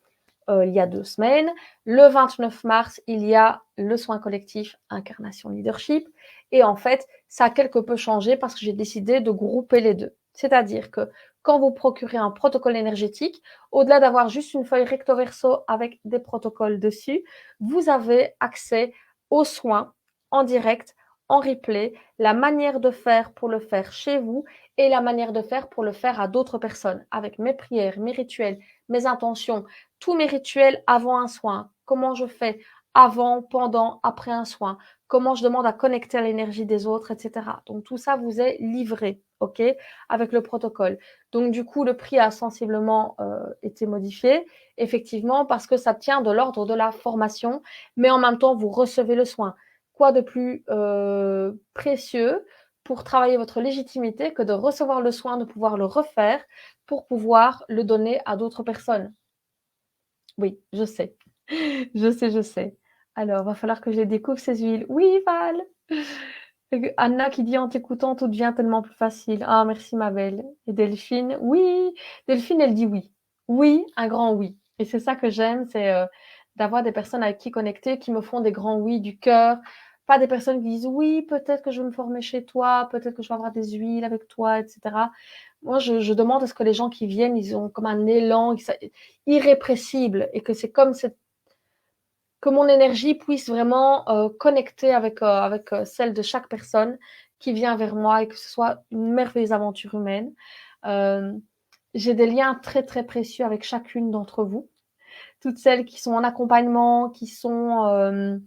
il y a 2 semaines. Le 29 mars, il y a le soin collectif incarnation leadership. Et en fait, ça a quelque peu changé parce que j'ai décidé de grouper les deux. C'est-à-dire que quand vous procurez un protocole énergétique, au-delà d'avoir juste une feuille recto verso avec des protocoles dessus, vous avez accès aux soins en direct, en replay, la manière de faire pour le faire chez vous et la manière de faire pour le faire à d'autres personnes, avec mes prières, mes rituels, mes intentions, tous mes rituels avant un soin, comment je fais avant, pendant, après un soin, comment je demande à connecter à l'énergie des autres, etc. Donc tout ça vous est livré, ok, avec le protocole. Donc du coup, le prix a sensiblement été modifié, effectivement, parce que ça tient de l'ordre de la formation, mais en même temps, vous recevez le soin. Quoi de plus précieux pour travailler votre légitimité que de recevoir le soin, de pouvoir le refaire pour pouvoir le donner à d'autres personnes. Oui, je sais. Je sais. Alors, va falloir que je les découvre ces huiles. Oui, Val. Anna qui dit en t'écoutant, tout devient tellement plus facile. Ah, merci ma belle. Et Delphine, oui. Delphine, elle dit oui. Oui, un grand oui. Et c'est ça que j'aime, c'est d'avoir des personnes avec qui connecter, qui me font des grands oui du cœur. Pas des personnes qui disent oui, peut-être que je vais me former chez toi, peut-être que je vais avoir des huiles avec toi, etc. Moi, je demande à ce que les gens qui viennent, ils ont comme un élan irrépressible et que c'est comme que mon énergie puisse vraiment connecter avec celle de chaque personne qui vient vers moi et que ce soit une merveilleuse aventure humaine. Euh, j'ai des liens très très précieux avec chacune d'entre vous, toutes celles qui sont en accompagnement, qui sont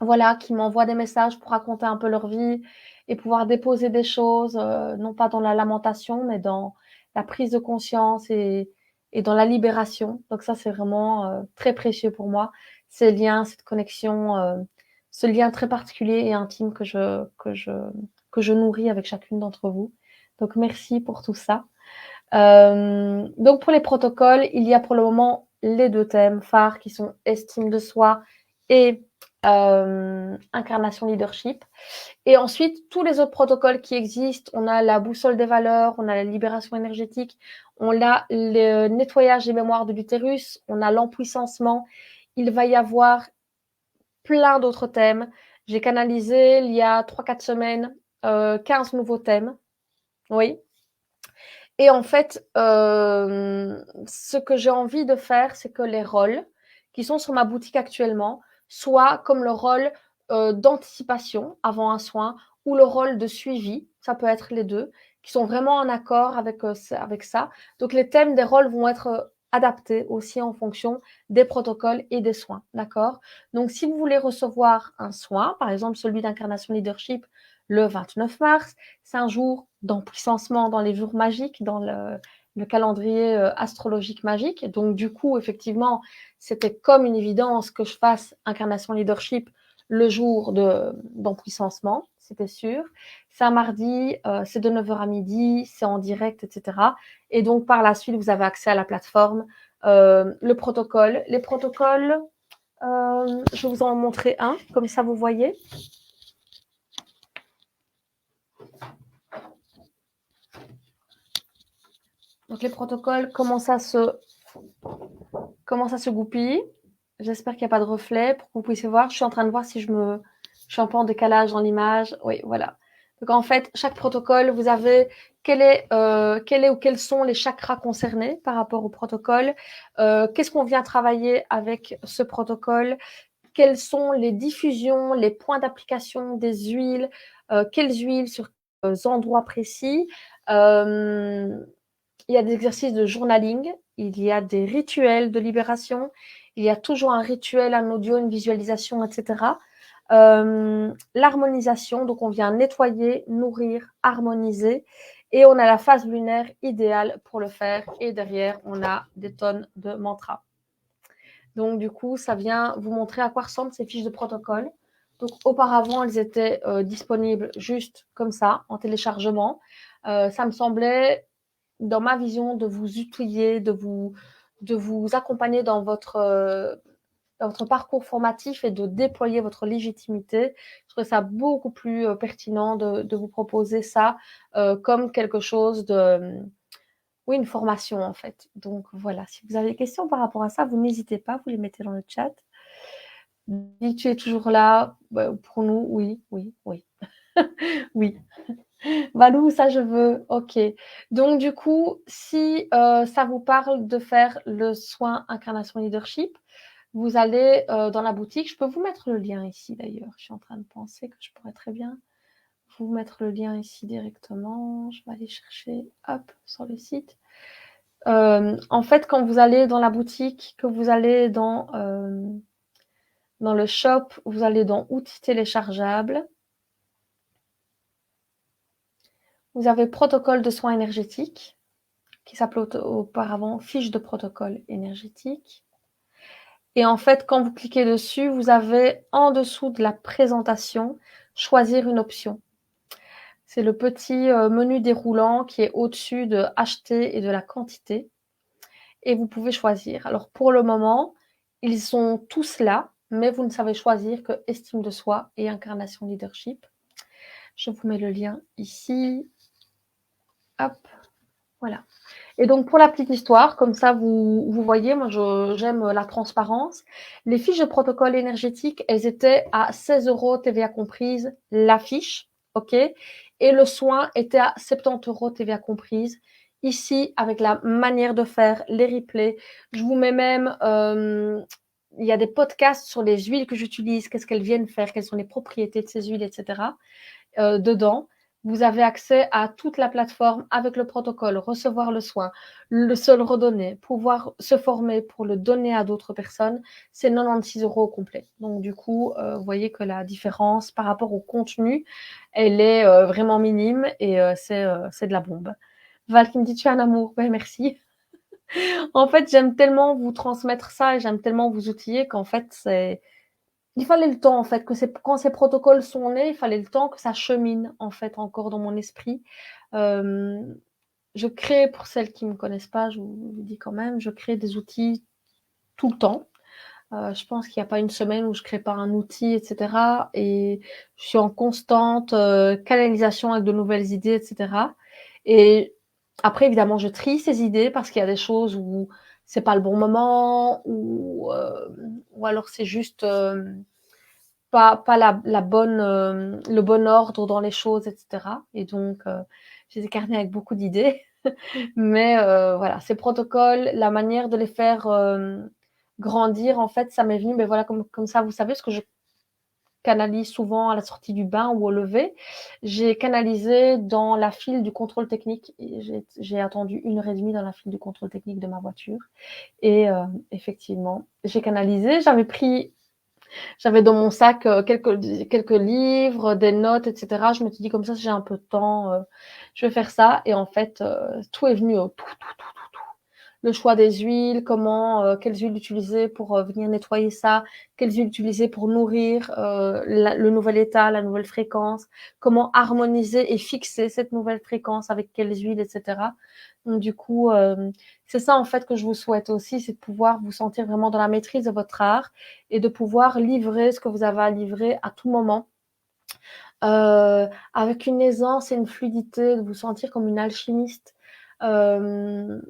voilà, qui m'envoient des messages pour raconter un peu leur vie et pouvoir déposer des choses, non pas dans la lamentation, mais dans la prise de conscience et dans la libération. Donc ça, c'est vraiment très précieux pour moi, ces liens, cette connexion, ce lien très particulier et intime que je nourris avec chacune d'entre vous. Donc merci pour tout ça. Donc pour les protocoles, il y a pour le moment les 2 thèmes phares qui sont estime de soi et incarnation leadership. Et ensuite, tous les autres protocoles qui existent, on a la boussole des valeurs, on a la libération énergétique, on a le nettoyage des mémoires de l'utérus, on a l'empuissancement. Il va y avoir plein d'autres thèmes. J'ai canalisé il y a 3-4 semaines 15 nouveaux thèmes. Oui. Et en fait, ce que j'ai envie de faire, c'est que les rôles qui sont sur ma boutique actuellement soient comme le rôle d'anticipation avant un soin ou le rôle de suivi, ça peut être les deux, qui sont vraiment en accord avec ça. Donc les thèmes des rôles vont être adaptés aussi en fonction des protocoles et des soins, d'accord? Donc si vous voulez recevoir un soin, par exemple celui d'incarnation leadership le 29 mars, c'est un jour d'empuissancement dans les jours magiques, dans le calendrier astrologique magique. Donc, du coup, effectivement, c'était comme une évidence que je fasse incarnation leadership le jour d'empuissancement, c'était sûr. C'est un mardi, c'est de 9h à midi, c'est en direct, etc. Et donc, par la suite, vous avez accès à la plateforme, le protocole. Les protocoles, je vais vous en montrer un, comme ça vous voyez. Donc les protocoles commencent à se goupiller. J'espère qu'il n'y a pas de reflet pour que vous puissiez voir. Je suis en train de voir si je suis un peu en décalage dans l'image. Oui, voilà. Donc en fait, chaque protocole, vous avez quel est ou quels sont les chakras concernés par rapport au protocole. Qu'est-ce qu'on vient travailler avec ce protocole? Quelles sont les diffusions, les points d'application des huiles, quelles huiles sur quels endroits précis. Il y a des exercices de journaling, il y a des rituels de libération, il y a toujours un rituel, un audio, une visualisation, etc. L'harmonisation, donc on vient nettoyer, nourrir, harmoniser, et on a la phase lunaire idéale pour le faire, et derrière, on a des tonnes de mantras. Donc, du coup, ça vient vous montrer à quoi ressemblent ces fiches de protocole. Donc, auparavant, elles étaient disponibles juste comme ça, en téléchargement. Ça me semblait, dans ma vision, de vous outiller, de vous accompagner dans votre parcours formatif et de déployer votre légitimité. Je trouve ça beaucoup plus pertinent de vous proposer ça comme quelque chose de... Oui, une formation en fait. Donc voilà, si vous avez des questions par rapport à ça, vous n'hésitez pas, vous les mettez dans le chat. Si tu es toujours là, pour nous, oui, oui, oui. Oui. Valou, ça je veux. Ok. Donc du coup, si ça vous parle de faire le soin incarnation leadership, vous allez dans la boutique. Je peux vous mettre le lien ici d'ailleurs. Je suis en train de penser que je pourrais très bien vous mettre le lien ici directement. Je vais aller chercher, hop, sur le site. En fait, quand vous allez dans la boutique, que vous allez dans le shop, vous allez dans outils téléchargeables. Vous avez protocole de soins énergétiques, qui s'appelait auparavant fiche de protocole énergétique. Et en fait, quand vous cliquez dessus, vous avez en dessous de la présentation, choisir une option. C'est le petit menu déroulant qui est au-dessus de acheter et de la quantité. Et vous pouvez choisir. Alors pour le moment, ils sont tous là, mais vous ne savez choisir que estime de soi et incarnation leadership. Je vous mets le lien ici. Hop, voilà. Et donc pour la petite histoire, comme ça vous voyez, moi j'aime la transparence. Les fiches de protocole énergétique, elles étaient à 16 € TVA comprise, la fiche, ok. Et le soin était à 70 € TVA comprise. Ici, avec la manière de faire, les replays, je vous mets même, il y a des podcasts sur les huiles que j'utilise, qu'est-ce qu'elles viennent faire, quelles sont les propriétés de ces huiles, etc. Dedans. Vous avez accès à toute la plateforme avec le protocole, recevoir le soin, se le redonner, pouvoir se former pour le donner à d'autres personnes. C'est 96 € au complet. Donc du coup, vous voyez que la différence par rapport au contenu, elle est vraiment minime et c'est de la bombe. Val qui me dit tu es un amour, ben merci. En fait, j'aime tellement vous transmettre ça et j'aime tellement vous outiller qu'en fait, il fallait le temps en fait, quand ces protocoles sont nés, il fallait le temps que ça chemine en fait encore dans mon esprit. Je crée, pour celles qui ne me connaissent pas, je vous le dis quand même, je crée des outils tout le temps. Je pense qu'il n'y a pas une semaine où je crée pas un outil, etc. Et je suis en constante canalisation avec de nouvelles idées, etc. Et après, évidemment, je trie ces idées parce qu'il y a des choses où c'est pas le bon moment, ou alors c'est juste pas la bonne, le bon ordre dans les choses, etc. Et donc, j'ai des carnets avec beaucoup d'idées. Mais voilà, ces protocoles, la manière de les faire grandir, en fait, ça m'est venu, mais voilà, comme ça, vous savez, ce que je canalise souvent à la sortie du bain ou au lever. J'ai canalisé dans la file du contrôle technique. J'ai attendu 1h30 dans la file du contrôle technique de ma voiture. Et effectivement, j'ai canalisé. J'avais dans mon sac quelques livres, des notes, etc. Je me suis dit comme ça, si j'ai un peu de temps, je vais faire ça. Et en fait, tout est venu au tout. Le choix des huiles, quelles huiles utiliser pour venir nettoyer ça, quelles huiles utiliser pour nourrir le nouvel état, la nouvelle fréquence, comment harmoniser et fixer cette nouvelle fréquence avec quelles huiles, etc. Donc du coup, c'est ça en fait que je vous souhaite aussi, c'est de pouvoir vous sentir vraiment dans la maîtrise de votre art et de pouvoir livrer ce que vous avez à livrer à tout moment. Avec une aisance et une fluidité, de vous sentir comme une alchimiste Je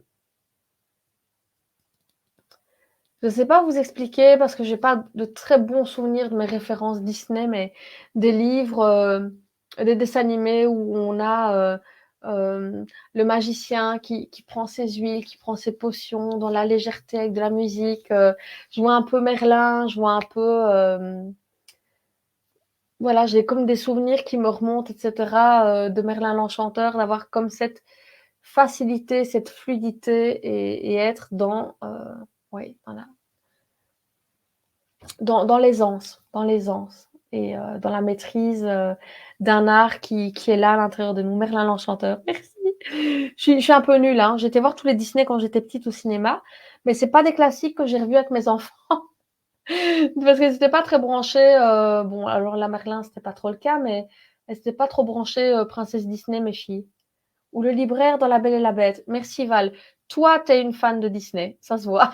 ne sais pas vous expliquer parce que j'ai pas de très bons souvenirs de mes références Disney, mais des livres, des dessins animés où on a le magicien qui prend ses huiles, qui prend ses potions dans la légèreté avec de la musique. Je vois un peu Merlin, je vois un peu voilà, j'ai comme des souvenirs qui me remontent, etc., de Merlin l'Enchanteur, d'avoir comme cette facilité, cette fluidité et être dans, oui, voilà, dans l'aisance et dans la maîtrise d'un art qui est là à l'intérieur de nous. Merlin l'Enchanteur, merci. Je suis un peu nulle, hein. J'étais voir tous les Disney quand j'étais petite au cinéma, mais c'est pas des classiques que j'ai revus avec mes enfants parce que c'était pas très branché. Bon, alors la Merlin, c'était pas trop le cas, mais elles étaient pas trop branchées princesse Disney, mes filles. Ou le libraire dans La Belle et la Bête. Merci Val. Toi, t'es une fan de Disney, ça se voit.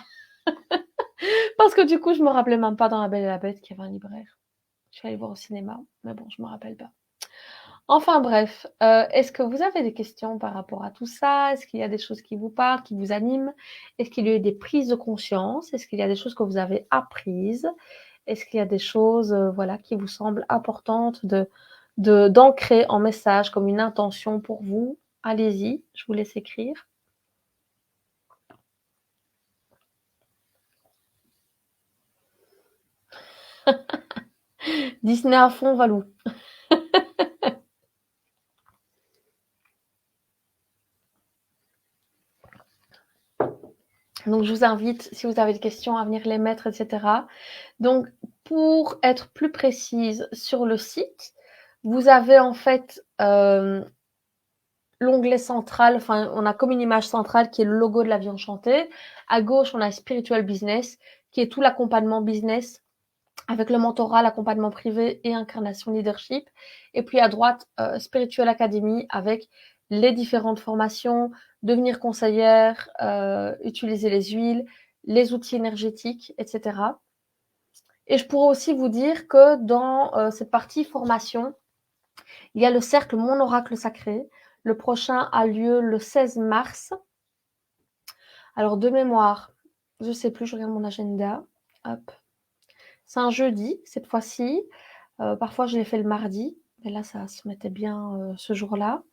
Parce que du coup, je me rappelais même pas dans La Belle et la Bête qu'il y avait un libraire. Je suis allée voir au cinéma, mais bon, je me rappelle pas. Enfin bref, est-ce que vous avez des questions par rapport à tout ça? Est-ce qu'il y a des choses qui vous parlent, qui vous animent? Est-ce qu'il y a eu des prises de conscience? Est-ce qu'il y a des choses que vous avez apprises? Est-ce qu'il y a des choses, voilà, qui vous semblent importantes d'ancrer en message comme une intention pour vous? Allez-y, je vous laisse écrire. Disney à fond, Valou. Donc, je vous invite, si vous avez des questions, à venir les mettre, etc. Donc, pour être plus précise, sur le site, vous avez en fait l'onglet central, enfin, on a comme une image centrale qui est le logo de la vie enchantée. À gauche, on a Spiritual Business, qui est tout l'accompagnement business avec le mentorat, l'accompagnement privé et incarnation leadership. Et puis à droite, Spiritual Academy avec les différentes formations, devenir conseillère, utiliser les huiles, les outils énergétiques, etc. Et je pourrais aussi vous dire que dans cette partie formation, il y a le cercle Mon Oracle Sacré. Le prochain a lieu le 16 mars. Alors de mémoire, je ne sais plus, je regarde mon agenda. Hop. C'est un jeudi cette fois-ci. Parfois, je l'ai fait le mardi, mais là, ça se mettait bien ce jour-là.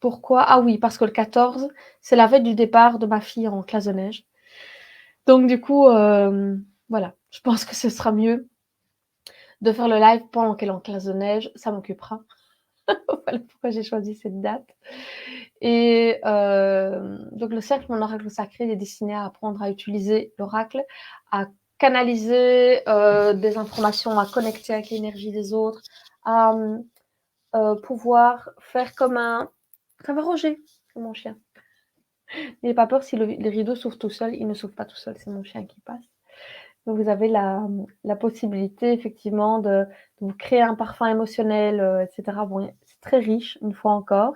Pourquoi? Ah oui, parce que le 14, c'est la veille du départ de ma fille en classe de neige. Donc du coup, voilà, je pense que ce sera mieux de faire le live pendant qu'elle est en classe de neige. Ça m'occupera. Voilà pourquoi j'ai choisi cette date. Et donc le cercle Mon Oracle Sacré est destiné à apprendre à utiliser l'oracle, à canaliser des informations, à connecter avec l'énergie des autres, à pouvoir faire comme un... Ça va Roger, c'est mon chien. N'ayez pas peur si les rideaux s'ouvrent tout seul, ils ne s'ouvrent pas tout seul, c'est mon chien qui passe. Donc vous avez la possibilité effectivement de vous créer un parfum émotionnel, etc. Bon, c'est très riche, une fois encore.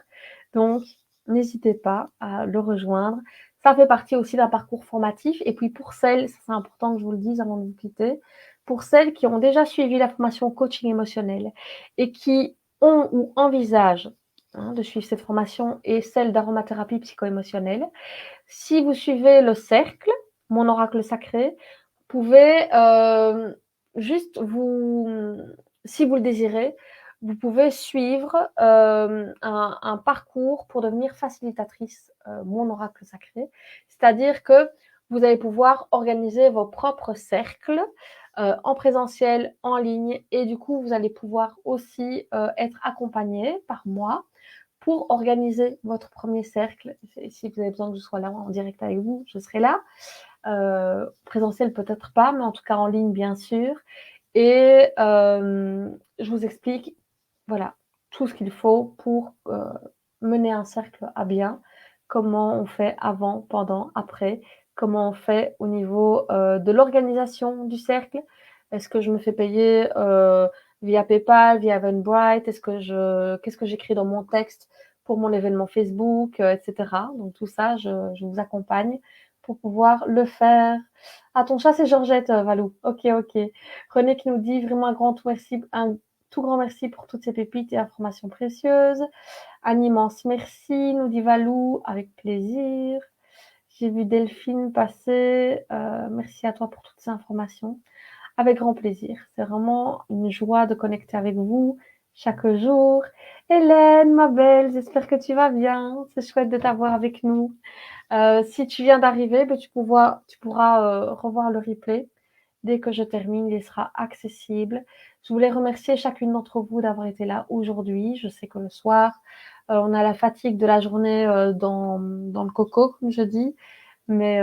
Donc, n'hésitez pas à le rejoindre. Ça fait partie aussi d'un parcours formatif. Et puis pour celles, c'est important que je vous le dise avant de vous quitter, pour celles qui ont déjà suivi la formation coaching émotionnel et qui ont ou envisagent de suivre cette formation et celle d'aromathérapie psycho-émotionnelle, si vous suivez le cercle, Mon Oracle Sacré, vous pouvez juste si vous le désirez, vous pouvez suivre un parcours pour devenir facilitatrice Mon Oracle Sacré. C'est-à-dire que vous allez pouvoir organiser vos propres cercles en présentiel, en ligne, et du coup, vous allez pouvoir aussi être accompagné par moi pour organiser votre premier cercle. Si vous avez besoin que je sois là en direct avec vous, je serai là. Présentiel peut-être pas, mais en tout cas en ligne bien sûr. Et je vous explique, voilà, tout ce qu'il faut pour mener un cercle à bien, comment on fait avant, pendant, après, comment on fait au niveau de l'organisation du cercle. Est-ce que je me fais payer via PayPal, via Eventbrite? Qu'est-ce que j'écris dans mon texte pour mon événement Facebook, etc. Donc tout ça, je vous accompagne pour pouvoir le faire. Ah, ton chat, c'est Georgette, Valou. Ok, ok. René qui nous dit vraiment un grand merci, tout grand merci pour toutes ces pépites et informations précieuses. Un immense merci, nous dit Valou, avec plaisir. J'ai vu Delphine passer. Merci à toi pour toutes ces informations. Avec grand plaisir. C'est vraiment une joie de connecter avec vous chaque jour. Hélène, ma belle, j'espère que tu vas bien. C'est chouette de t'avoir avec nous. Si tu viens d'arriver, ben, tu pourras revoir le replay. Dès que je termine, il sera accessible. Je voulais remercier chacune d'entre vous d'avoir été là aujourd'hui. Je sais que le soir, on a la fatigue de la journée dans le coco, comme je dis. Mais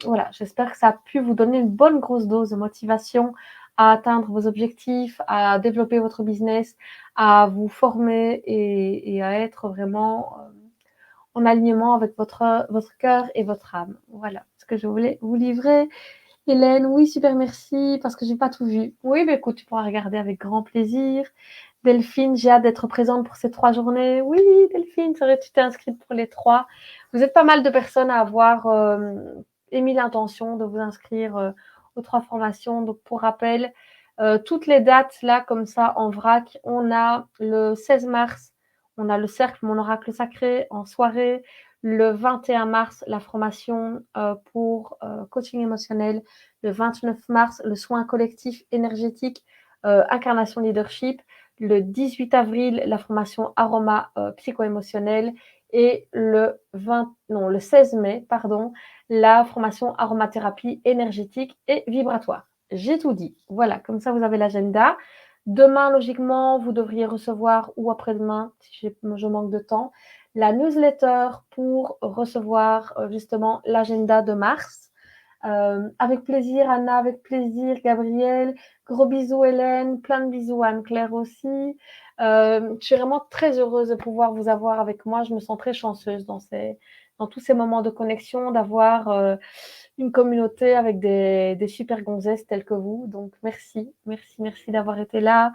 voilà, j'espère que ça a pu vous donner une bonne grosse dose de motivation à atteindre vos objectifs, à développer votre business, à vous former et à être vraiment en alignement avec votre cœur et votre âme. Voilà ce que je voulais vous livrer. Hélène, oui, super, merci, parce que j'ai pas tout vu. Oui, mais écoute, tu pourras regarder avec grand plaisir. Delphine, j'ai hâte d'être présente pour ces 3 journées. Oui, Delphine, c'est vrai, tu t'es inscrite pour les 3. Vous êtes pas mal de personnes à avoir émis l'intention de vous inscrire aux 3 formations. Donc, pour rappel, toutes les dates là, comme ça, en vrac, on a le 16 mars, on a le cercle Mon Oracle Sacré en soirée. Le 21 mars, la formation pour coaching émotionnel. Le 29 mars, le soin collectif énergétique, incarnation leadership. Le 18 avril, la formation aroma psycho-émotionnel. Et le 16 mai, la formation aromathérapie énergétique et vibratoire. J'ai tout dit. Voilà, comme ça, vous avez l'agenda. Demain, logiquement, vous devriez recevoir, ou après-demain, si je manque de temps, la newsletter pour recevoir justement l'agenda de mars. Avec plaisir, Anna, avec plaisir, Gabriel. Gros bisous, Hélène. Plein de bisous, Anne-Claire aussi. Je suis vraiment très heureuse de pouvoir vous avoir avec moi. Je me sens très chanceuse dans tous ces moments de connexion, d'avoir une communauté avec des super gonzesses telles que vous. Donc, merci, merci, merci d'avoir été là.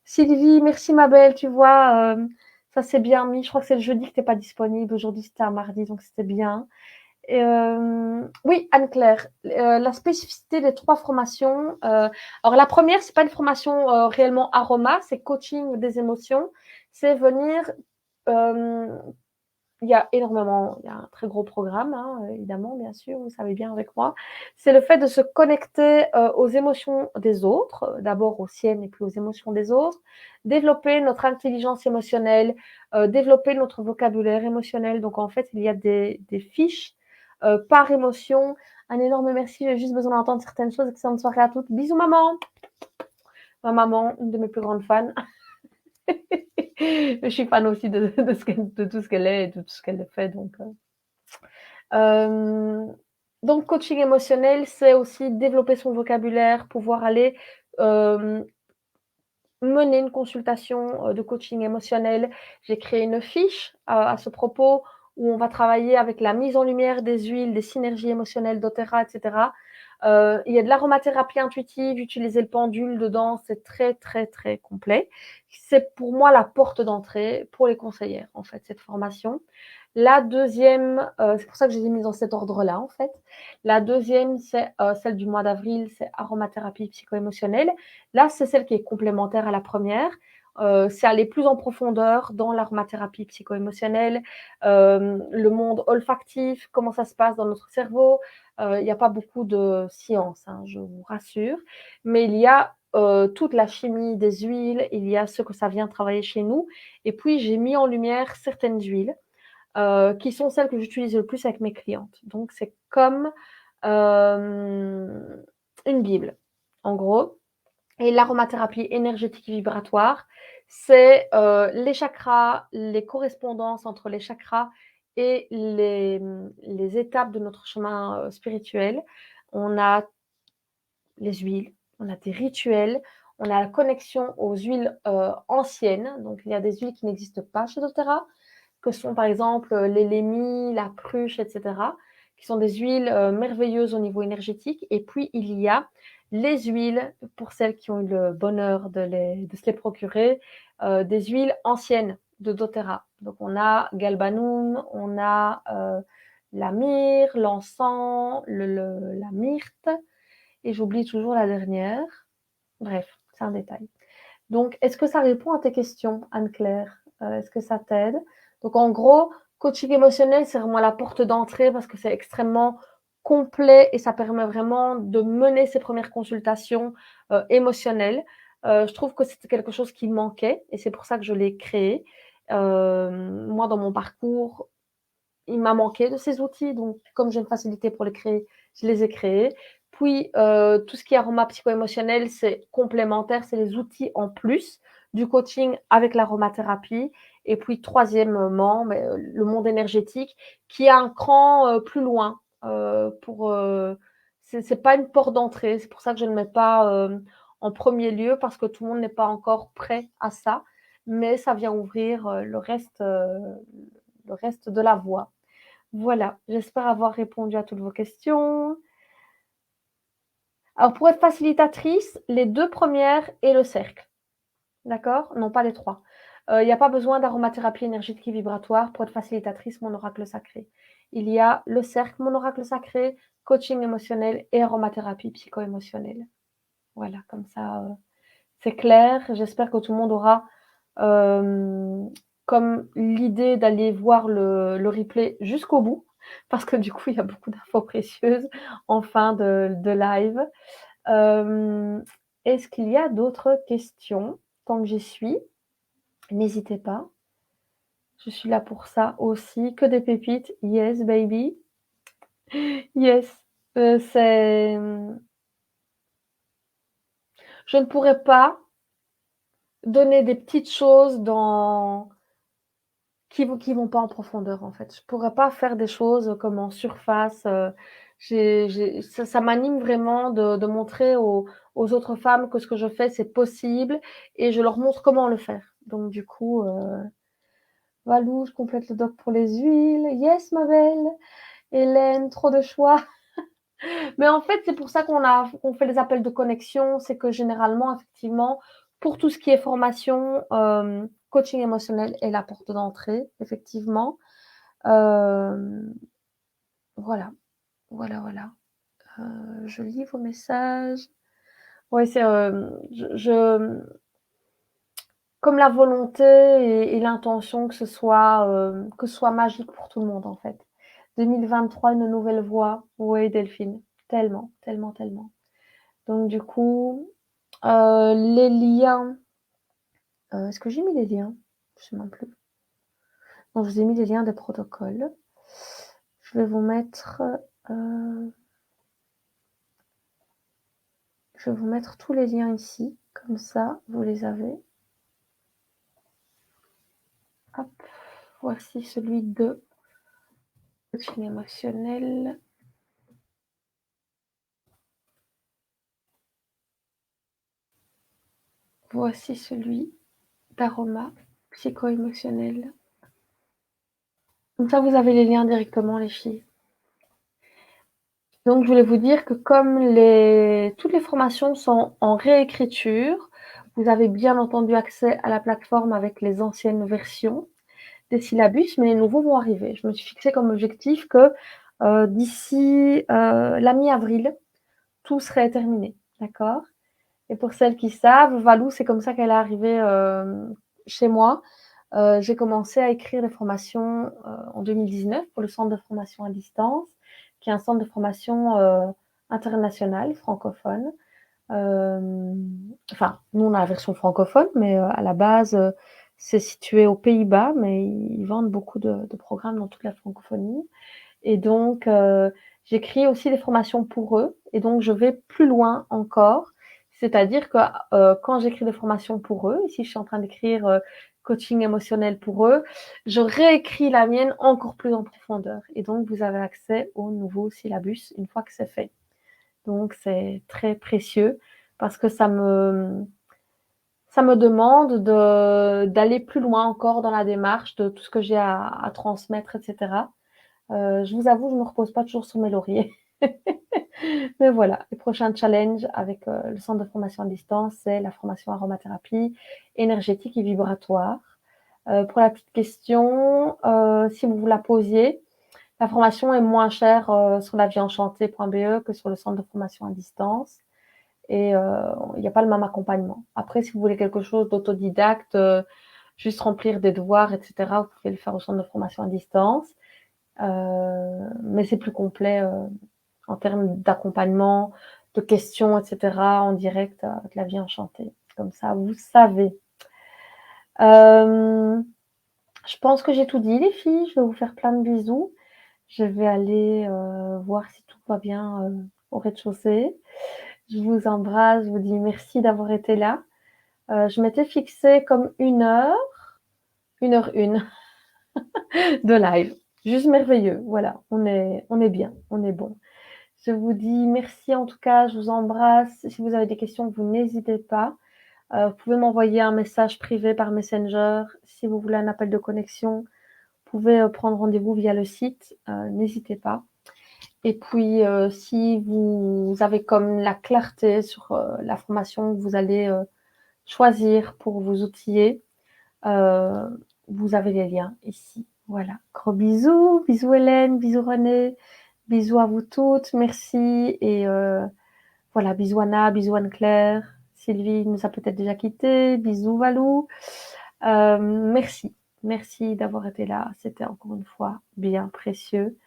Sylvie, merci ma belle, tu vois, ça c'est bien mis. Je crois que c'est le jeudi que tu n'es pas disponible. Aujourd'hui, c'était un mardi, donc c'était bien. Et oui, Anne-Claire, la spécificité des 3 formations. Alors, la première, c'est pas une formation réellement aroma, c'est coaching des émotions. C'est venir il y a un très gros programme, hein, évidemment, bien sûr, vous savez bien avec moi. C'est le fait de se connecter aux émotions des autres, d'abord aux siennes et puis aux émotions des autres, développer notre intelligence émotionnelle, développer notre vocabulaire émotionnel. Donc, en fait, il y a des fiches par émotion. Un énorme merci, j'ai juste besoin d'entendre certaines choses. Excellente soirée à toutes. Bisous, maman. Ma maman, une de mes plus grandes fans. Je suis fan aussi de tout ce qu'elle est et de tout ce qu'elle fait. Donc, coaching émotionnel, c'est aussi développer son vocabulaire, pouvoir aller mener une consultation de coaching émotionnel. J'ai créé une fiche à ce propos où on va travailler avec la mise en lumière des huiles, des synergies émotionnelles, doTERRA, etc. Il y a de l'aromathérapie intuitive, utiliser le pendule dedans, c'est très, très, très complet. C'est pour moi la porte d'entrée pour les conseillères, en fait, cette formation. La deuxième, c'est pour ça que je les ai mises dans cet ordre-là, en fait. La deuxième, c'est celle du mois d'avril, c'est aromathérapie psycho-émotionnelle. Là, c'est celle qui est complémentaire à la première. C'est aller plus en profondeur dans l'aromathérapie psycho-émotionnelle, le monde olfactif, comment ça se passe dans notre cerveau. Il n'y a pas beaucoup de science, hein, je vous rassure, mais il y a toute la chimie des huiles, il y a ce que ça vient travailler chez nous. Et puis, j'ai mis en lumière certaines huiles qui sont celles que j'utilise le plus avec mes clientes. Donc, c'est comme une Bible, en gros. Et l'aromathérapie énergétique vibratoire, c'est les chakras, les correspondances entre les chakras et les étapes de notre chemin spirituel. On a les huiles, on a des rituels, on a la connexion aux huiles anciennes. Donc, il y a des huiles qui n'existent pas chez doTERRA, que sont par exemple l'élémie, la pruche, etc., qui sont des huiles merveilleuses au niveau énergétique. Et puis, il y a les huiles, pour celles qui ont eu le bonheur de se les procurer, des huiles anciennes de doTERRA. Donc, on a galbanum, on a la myrrhe, l'encens, la myrte, et j'oublie toujours la dernière. Bref, c'est un détail. Donc, est-ce que ça répond à tes questions, Anne-Claire? Est-ce que ça t'aide? Donc, en gros, coaching émotionnel, c'est vraiment la porte d'entrée parce que c'est extrêmement complet et ça permet vraiment de mener ses premières consultations émotionnelles. Je trouve que c'était quelque chose qui manquait et c'est pour ça que je l'ai créé. Moi, dans mon parcours, il m'a manqué de ces outils, donc comme j'ai une facilité pour les créer, je les ai créés. Puis, tout ce qui est aroma psycho-émotionnel, c'est complémentaire, c'est les outils en plus du coaching avec l'aromathérapie. Et puis, troisièmement, le monde énergétique qui a un cran plus loin. C'est pas une porte d'entrée, c'est pour ça que je ne mets pas en premier lieu parce que tout le monde n'est pas encore prêt à ça, mais ça vient ouvrir le reste de la voie. Voilà, j'espère avoir répondu à toutes vos questions. Alors, pour être facilitatrice, les 2 premières et le cercle, d'accord? Non, pas les 3. Il n'y a pas besoin d'aromathérapie énergétique et vibratoire pour être facilitatrice, mon oracle sacré. Il y a le cercle, mon oracle sacré, coaching émotionnel et aromathérapie psycho-émotionnelle. Voilà, comme ça, c'est clair. J'espère que tout le monde aura comme l'idée d'aller voir le replay jusqu'au bout, parce que du coup, il y a beaucoup d'infos précieuses en fin de live. Est-ce qu'il y a d'autres questions? Tant que j'y suis, n'hésitez pas. Je suis là pour ça aussi. Que des pépites. Yes, baby. Yes. C'est... Je ne pourrais pas donner des petites choses qui vont pas en profondeur, en fait. Je pourrais pas faire des choses comme en surface. Ça m'anime vraiment de montrer aux autres femmes que ce que je fais, c'est possible et je leur montre comment le faire. Donc, du coup, Valou, je complète le doc pour les huiles. Yes, ma belle. Hélène, trop de choix. Mais en fait, c'est pour ça qu'on fait les appels de connexion. C'est que généralement, effectivement, pour tout ce qui est formation, coaching émotionnel est la porte d'entrée, effectivement. Voilà, voilà. Je lis vos messages. Ouais, c'est comme la volonté et l'intention que ce soit magique pour tout le monde en fait. 2023, une nouvelle voie. Oui, Delphine, tellement, tellement, tellement. Donc du coup, les liens. Est-ce que j'ai mis les liens? Je sais même plus. Donc je vous ai mis les liens des protocoles. Je vais vous mettre. Je vais vous mettre tous les liens ici, comme ça, vous les avez. Hop, voici celui de coaching émotionnel. Voici celui d'aroma psycho-émotionnel. Comme ça, vous avez les liens directement, les filles. Donc, je voulais vous dire que comme toutes les formations sont en réécriture, vous avez bien entendu accès à la plateforme avec les anciennes versions des syllabus, mais les nouveaux vont arriver. Je me suis fixé comme objectif que d'ici la mi-avril, tout serait terminé. D'accord? Et pour celles qui savent, Valou, c'est comme ça qu'elle est arrivée chez moi. J'ai commencé à écrire des formations en 2019 pour le centre de formation à distance, qui est un centre de formation international, francophone. Enfin, nous, on a la version francophone, mais à la base, c'est situé aux Pays-Bas, mais ils vendent beaucoup de programmes dans toute la francophonie. Et donc, j'écris aussi des formations pour eux. Et donc, je vais plus loin encore. C'est-à-dire que quand j'écris des formations pour eux, ici, je suis en train d'écrire coaching émotionnel pour eux, je réécris la mienne encore plus en profondeur. Et donc, vous avez accès au nouveau syllabus une fois que c'est fait. Donc, c'est très précieux parce que ça me demande d'aller plus loin encore dans la démarche de tout ce que j'ai à transmettre, etc. Je vous avoue, je ne me repose pas toujours sur mes lauriers. Mais voilà, les prochains challenges avec le centre de formation à distance, c'est la formation aromathérapie énergétique et vibratoire. Pour la petite question, si vous vous la posiez, la formation est moins chère sur lavieenchantée.be que sur le centre de formation à distance. et il n'y a pas le même accompagnement. Après, si vous voulez quelque chose d'autodidacte, juste remplir des devoirs, etc., vous pouvez le faire au centre de formation à distance. Mais c'est plus complet en termes d'accompagnement, de questions, etc., en direct avec la vie enchantée. Comme ça, vous savez. Je pense que j'ai tout dit, les filles. Je vais vous faire plein de bisous. Je vais aller voir si tout va bien au rez-de-chaussée. Je vous embrasse, je vous dis merci d'avoir été là. Je m'étais fixé comme 1 heure 1 de live. Juste merveilleux. Voilà, on est bien, on est bon. Je vous dis merci en tout cas, je vous embrasse. Si vous avez des questions, vous n'hésitez pas. Vous pouvez m'envoyer un message privé par Messenger. Si vous voulez un appel de connexion, vous pouvez prendre rendez-vous via le site. N'hésitez pas. Et puis, si vous avez comme la clarté sur la formation que vous allez choisir pour vous outiller, vous avez les liens ici. Voilà. Gros bisous. Bisous Hélène, bisous René, bisous à vous toutes. Merci. Et voilà, bisous Anna, bisous Anne-Claire. Sylvie nous a peut-être déjà quittés. Bisous Valou. Merci. Merci d'avoir été là. C'était encore une fois bien précieux.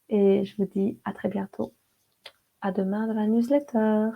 Et je vous dis à très bientôt. À demain dans la newsletter.